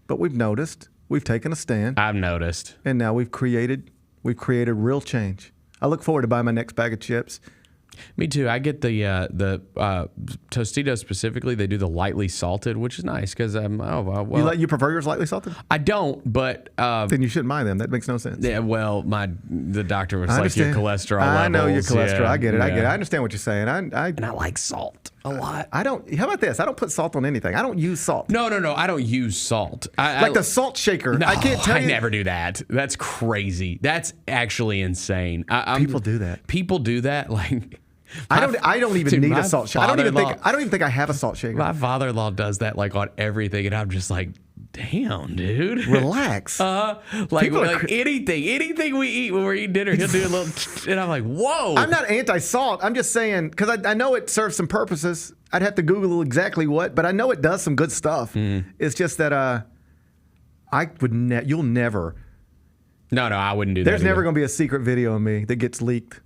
But we've noticed. We've taken a stand, I've noticed. and now we've created real change. I look forward to buying my next bag of chips. Me too. I get the Tostitos specifically. They do the lightly salted, which is nice because You prefer yours lightly salted? I don't, but Then you shouldn't buy them. That makes no sense. yeah. Well, the doctor was I like your understand. cholesterol. I know your levels, cholesterol. yeah, I get it. I yeah. get it. I understand what you're saying. And I like salt a lot. I don't. How about this? I don't put salt on anything. I don't use salt. No. I don't use salt. Like the salt shaker. No, I can't tell you. I never do that. That's crazy. That's actually insane. People do that. People do that. Like I don't even Dude, need my a salt shaker. I don't even think I have a salt shaker. My father-in-law does that like on everything, and I'm just like, damn, dude. Relax. Like anything we eat when we're eating dinner, he'll do a little, and I'm like, whoa. I'm not anti-salt. I'm just saying because I know it serves some purposes. I'd have to Google exactly what, but I know it does some good stuff. It's just that I would you'll never. No, I wouldn't do that. There's never going to be a secret video of me that gets leaked.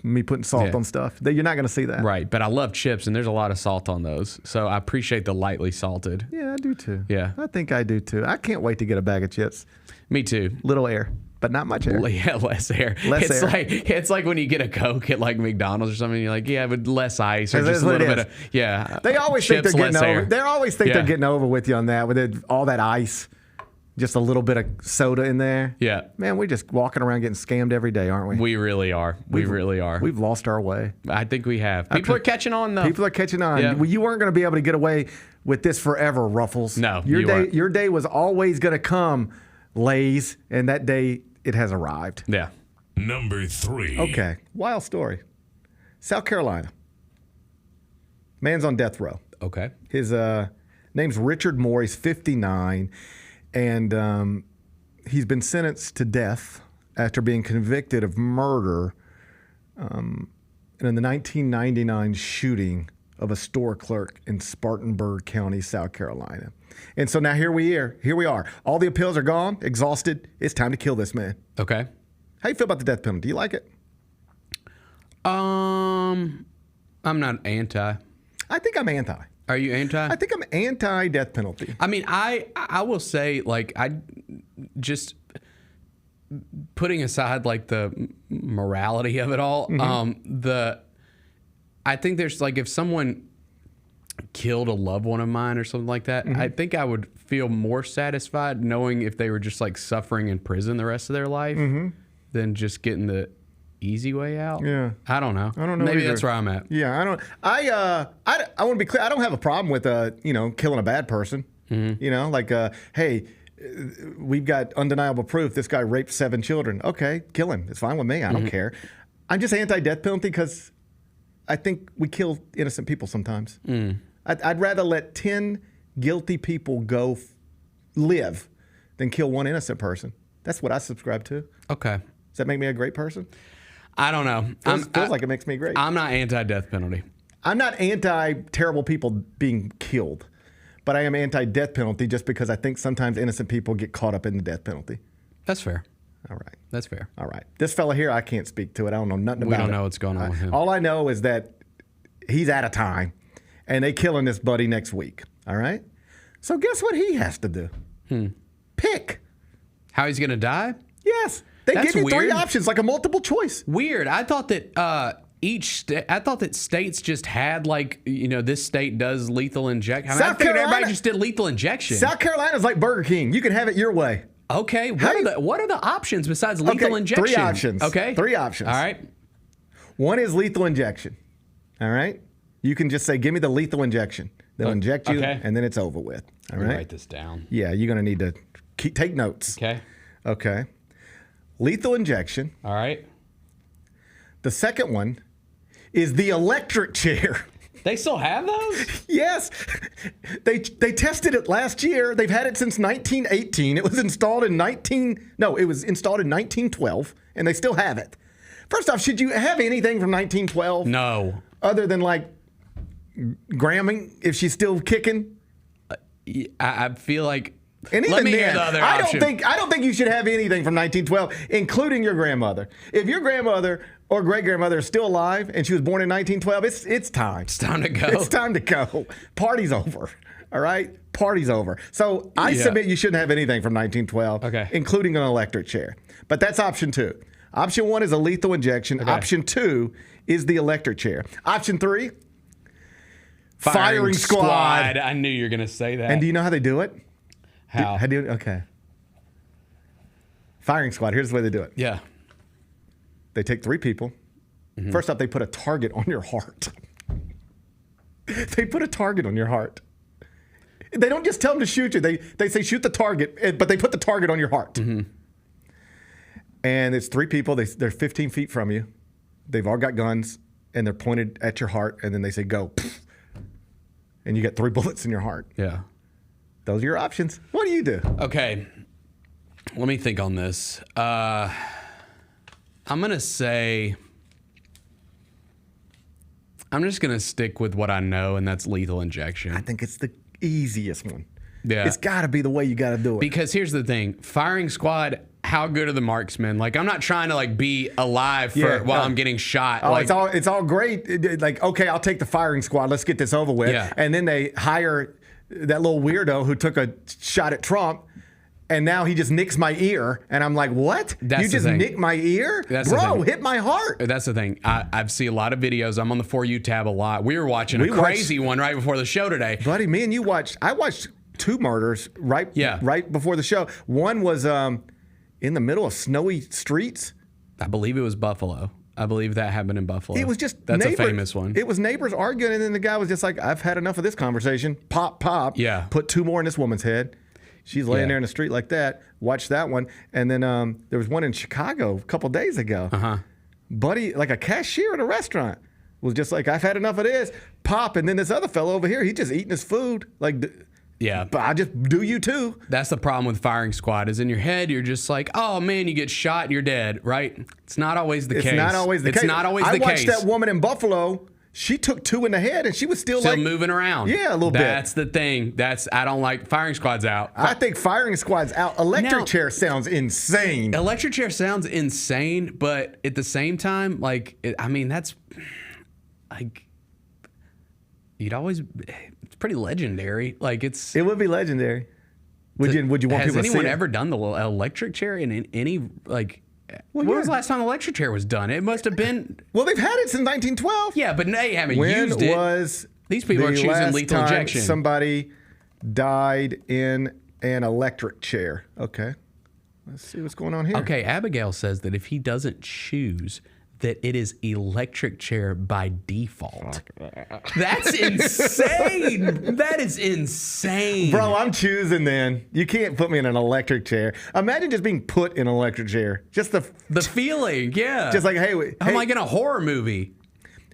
Me putting salt on stuff. You're not going to see that. Right, but I love chips, and there's a lot of salt on those, so I appreciate the lightly salted. Yeah, I do too. Yeah. I think I do too. I can't wait to get a bag of chips. Me too. Little air, but not much air. Yeah, less air. Less air. It's like when you get a Coke at like McDonald's or something. You're like, yeah, with less ice or just a little bit of They always think they're chips, getting less over. air. They always think Yeah. they're getting over with you on that with all that ice, just a little bit of soda in there. Yeah. Man, we're just walking around getting scammed every day, aren't we? We really are. We really are. We've lost our way. I think we have. People are catching on though. People are catching on. Yeah. Well, you weren't going to be able to get away with this forever, Ruffles. No, your you day. weren't. Your day was always going to come, Lay's, and that day it has arrived. Yeah. Number 3. Okay, wild story. South Carolina. Man's on death row. Okay. His name's Richard Moore. He's 59, and he's been sentenced to death after being convicted of murder in the 1999 shooting of a store clerk in Spartanburg County, South Carolina. And so now here we are. All the appeals are gone, exhausted. It's time to kill this man. Okay. How you feel about the death penalty? Do you like it? I'm not anti. I think I'm anti. Are you anti? I think I'm anti-death penalty. I mean, I will say, like, I just putting aside like the morality of it all. I think there's like if someone killed a loved one of mine or something like that, I think I would feel more satisfied knowing if they were just like suffering in prison the rest of their life than just getting the easy way out. Yeah. I don't know. I don't know Maybe either. that's where I'm at. Yeah, I don't. I want to be clear. I don't have a problem with killing a bad person. You know, like hey, we've got undeniable proof this guy raped 7 children. Okay, kill him. It's fine with me. I don't care. I'm just anti-death penalty because I think we kill innocent people sometimes. I'd rather let 10 guilty people live than kill one innocent person. That's what I subscribe to. Okay. Does that make me a great person? I don't know. Feels like it makes me great. I'm not anti-death penalty. I'm not anti-terrible people being killed, but I am anti-death penalty just because I think sometimes innocent people get caught up in the death penalty. That's fair. All right. That's fair. All right. This fella here, I can't speak to it. I don't know nothing about it. We don't know what's going on with him. All I know is that he's out of time, and they killing this buddy next week. All right? So guess what he has to do? Pick. How he's going to die? Yes. They That's give you three weird. options, like a multiple choice. Weird. I thought that I thought that states just had like, this state does lethal injection. I South figured Carolina- everybody just did lethal injection. South Carolina's like Burger King. You can have it your way. Okay. How What are the options besides lethal injection? Three options. Okay. Three options. All right. One is lethal injection. All right? You can just say, give me the lethal injection. They'll inject you, okay. and then it's over with. All Let me right? write this down. Yeah, you're going to need to take notes. Okay. Okay. Lethal injection. All right. The second one is the electric chair. They still have those? Yes. They tested it last year. They've had it since 1918. It was installed in 1912, and they still have it. First off, should you have anything from 1912? No. Other than like Gramming, if she's still kicking? I feel like. And even Let me then, hear the other I option. don't think you should have anything from 1912, including your grandmother. If your grandmother or great grandmother is still alive and she was born in 1912, it's time. It's time to go. It's time to go. Party's over. All right, party's over. So I submit you shouldn't have anything from 1912, Okay. including an electric chair. But that's option 2. Option 1 is a lethal injection. Okay. Option 2 is the electric chair. Option 3, firing squad. I knew you were going to say that. And do you know how they do it? How? Okay. Firing squad. Here's the way they do it. Yeah. They take 3 people. First off, they put a target on your heart. They put a target on your heart. They don't just tell them to shoot you. They say shoot the target, but they put the target on your heart. And it's 3 people. They're 15 feet from you. They've all got guns, and they're pointed at your heart, and then they say go. And you get 3 bullets in your heart. Yeah. Those are your options. What do you do? Okay. Let me think on this. I'm going to say. I'm just going to stick with what I know, and that's lethal injection. I think it's the easiest one. Yeah. It's got to be the way you got to do it. Because here's the thing, firing squad, how good are the marksmen? Like, I'm not trying to like be alive while I'm getting shot. Oh, like, it's all great. Like, okay, I'll take the firing squad. Let's get this over with. Yeah. And then they hire that little weirdo who took a shot at Trump, and now he just nicks my ear, and I'm like, what? That's you the just thing. nicked my ear? That's the Bro, thing. hit my heart. That's the thing. I've seen a lot of videos. I'm on the For You tab a lot. We were watching a crazy one right before the show today. Buddy, me and you I watched 2 murders right before the show. One was in the middle of snowy streets. I believe it was Buffalo. I believe that happened in Buffalo. It was just That's neighbors, a famous one. It was neighbors arguing, and then the guy was just like, I've had enough of this conversation. Pop, pop. Yeah. Put 2 more in this woman's head. She's laying there in the street like that. Watch that one. And then there was one in Chicago a couple days ago. Buddy, like a cashier at a restaurant, was just like, I've had enough of this. Pop. And then this other fellow over here, he's just eating his food. Like, Yeah. but I just do you too. That's the problem with firing squad is in your head, you're just like, oh man, you get shot and you're dead, right? It's not always the case. It's not always the case. It's not always the case. I watched that woman in Buffalo. She took 2 in the head and she was still like moving around. Yeah, a little bit. That's the thing. I don't like firing squads out. I think firing squad's out. Electric Now- chair sounds insane. Electric chair sounds insane, but at the same time, that's like you'd always. It's pretty legendary. Like it's. It would be legendary. Would you want Has people to see anyone it? ever done the electric chair in any like? Well, when yeah. was the last time the electric chair was done? It must have been. Well, they've had it since 1912. Yeah, but they haven't When used it. was These people are the choosing last lethal time injection. somebody died in an electric chair? Okay. Let's see what's going on here. Okay, Abigail says that if he doesn't choose, that it is electric chair by default. That's insane. That is insane. Bro, I'm choosing then. You can't put me in an electric chair. Imagine just being put in an electric chair. Just the feeling, yeah. Just like, hey, I'm like in a horror movie.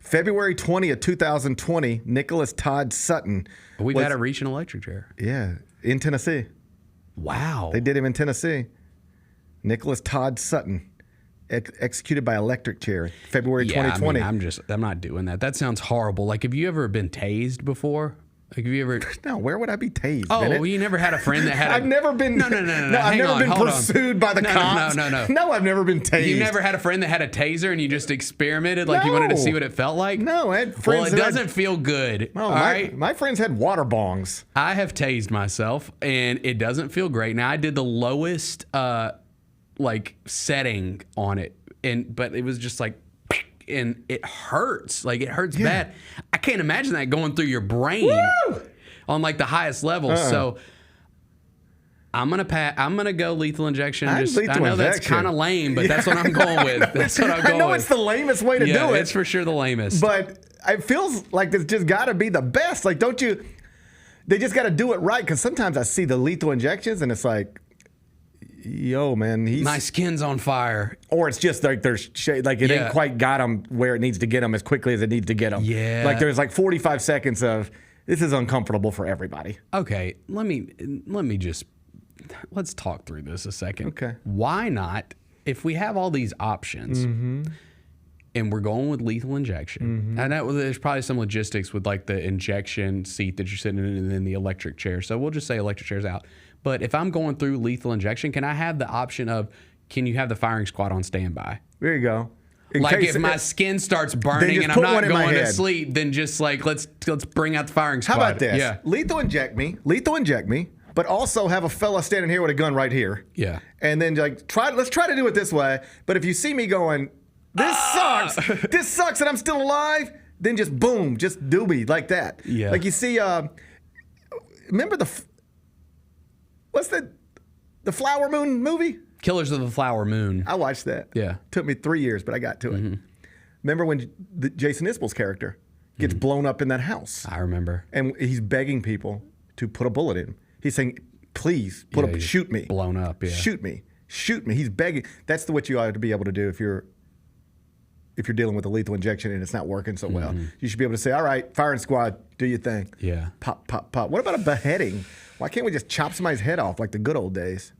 February 20th, 2020, Nicholas Todd Sutton. We've had to reach an electric chair. Yeah, in Tennessee. Wow. They did him in Tennessee. Nicholas Todd Sutton, executed by electric chair, February 2020. I'm not doing that. That sounds horrible. Like, have you ever been tased before? Like, have you ever? No, where would I be tased? Oh, Bennett? well, you never had a friend that had. I've never been. No. I've Hang never on, been hold on. pursued by the cops. No. No, I've never been tased. You never had a friend that had a taser and you just experimented, like you wanted to No. see what it felt like? No, I had friends Well, it that had- doesn't feel good. Oh, all my, right. my friends had water bongs. I have tased myself and it doesn't feel great. Now I did the lowest like setting on it, but it was just like, and it hurts. Like, it hurts bad. I can't imagine that going through your brain. Woo! On like the highest level. So I'm gonna go lethal injection. I know that's kind of lame, but that's what I'm going with. That's what I'm going with. I know it's the lamest way to do it. It's for sure the lamest. But it feels like it's just got to be the best. Like, don't you? They just got to do it right. Because sometimes I see the lethal injections and it's like, yo, man, my skin's on fire. Or it's just like there's like it ain't quite got him where it needs to get him as quickly as it needs to get him. Yeah. Like there's like 45 seconds of this is uncomfortable for everybody. Okay, let's talk through this a second. Okay. Why not, if we have all these options and we're going with lethal injection, I know there's probably some logistics with like the injection seat that you're sitting in and then the electric chair. So we'll just say electric chair's out. But if I'm going through lethal injection, can I have the option of, can you have the firing squad on standby? There you go. Like if my skin starts burning and I'm not going to sleep, then just like let's bring out the firing squad. How about this? Yeah. Lethal inject me, but also have a fella standing here with a gun right here. Yeah. And then like let's try to do it this way. But if you see me going, this sucks and I'm still alive, then just boom, just doobie like that. Yeah. Like you see, remember what's the Flower Moon movie? Killers of the Flower Moon. I watched that. Yeah. Took me 3 years, but I got to it. Remember when Jason Isbell's character gets blown up in that house? I remember. And he's begging people to put a bullet in him. He's saying, please, shoot me. Blown up, yeah. Shoot me. He's begging. That's what you ought to be able to do if you're dealing with a lethal injection and it's not working so well. You should be able to say, all right, firing squad, do your thing. Yeah. Pop, pop, pop. What about a beheading? Why can't we just chop somebody's head off like the good old days?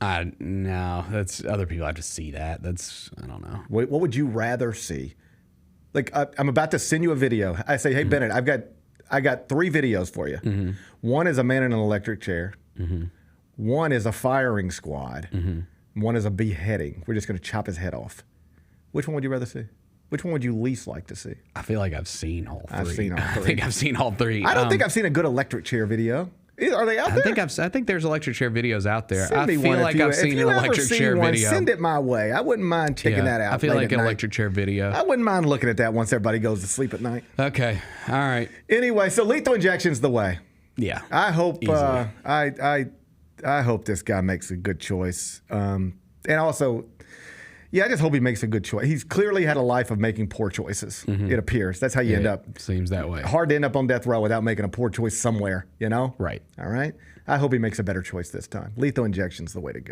No, that's other people have to see that. I don't know. What would you rather see? Like I'm about to send you a video. I say, hey Bennett, I got 3 videos for you. One is a man in an electric chair. One is a firing squad. One is a beheading. We're just going to chop his head off. Which one would you rather see? Which one would you least like to see? I feel like I've seen all 3. I've seen all 3. I think I've seen all 3. I don't think I've seen a good electric chair video. Are they out there? I think there's electric chair videos out there. Send me I feel one like I've seen an electric chair video. Send it my way. I wouldn't mind checking that out. I feel like an electric chair video. I wouldn't mind looking at that once everybody goes to sleep at night. Okay. All right. Anyway, so lethal injection's the way. Yeah. I hope I hope this guy makes a good choice. And also, I just hope he makes a good choice. He's clearly had a life of making poor choices. It appears. That's how you end up. Seems that way. Hard to end up on death row without making a poor choice somewhere, you know? Right. All right? I hope he makes a better choice this time. Lethal injection's the way to go.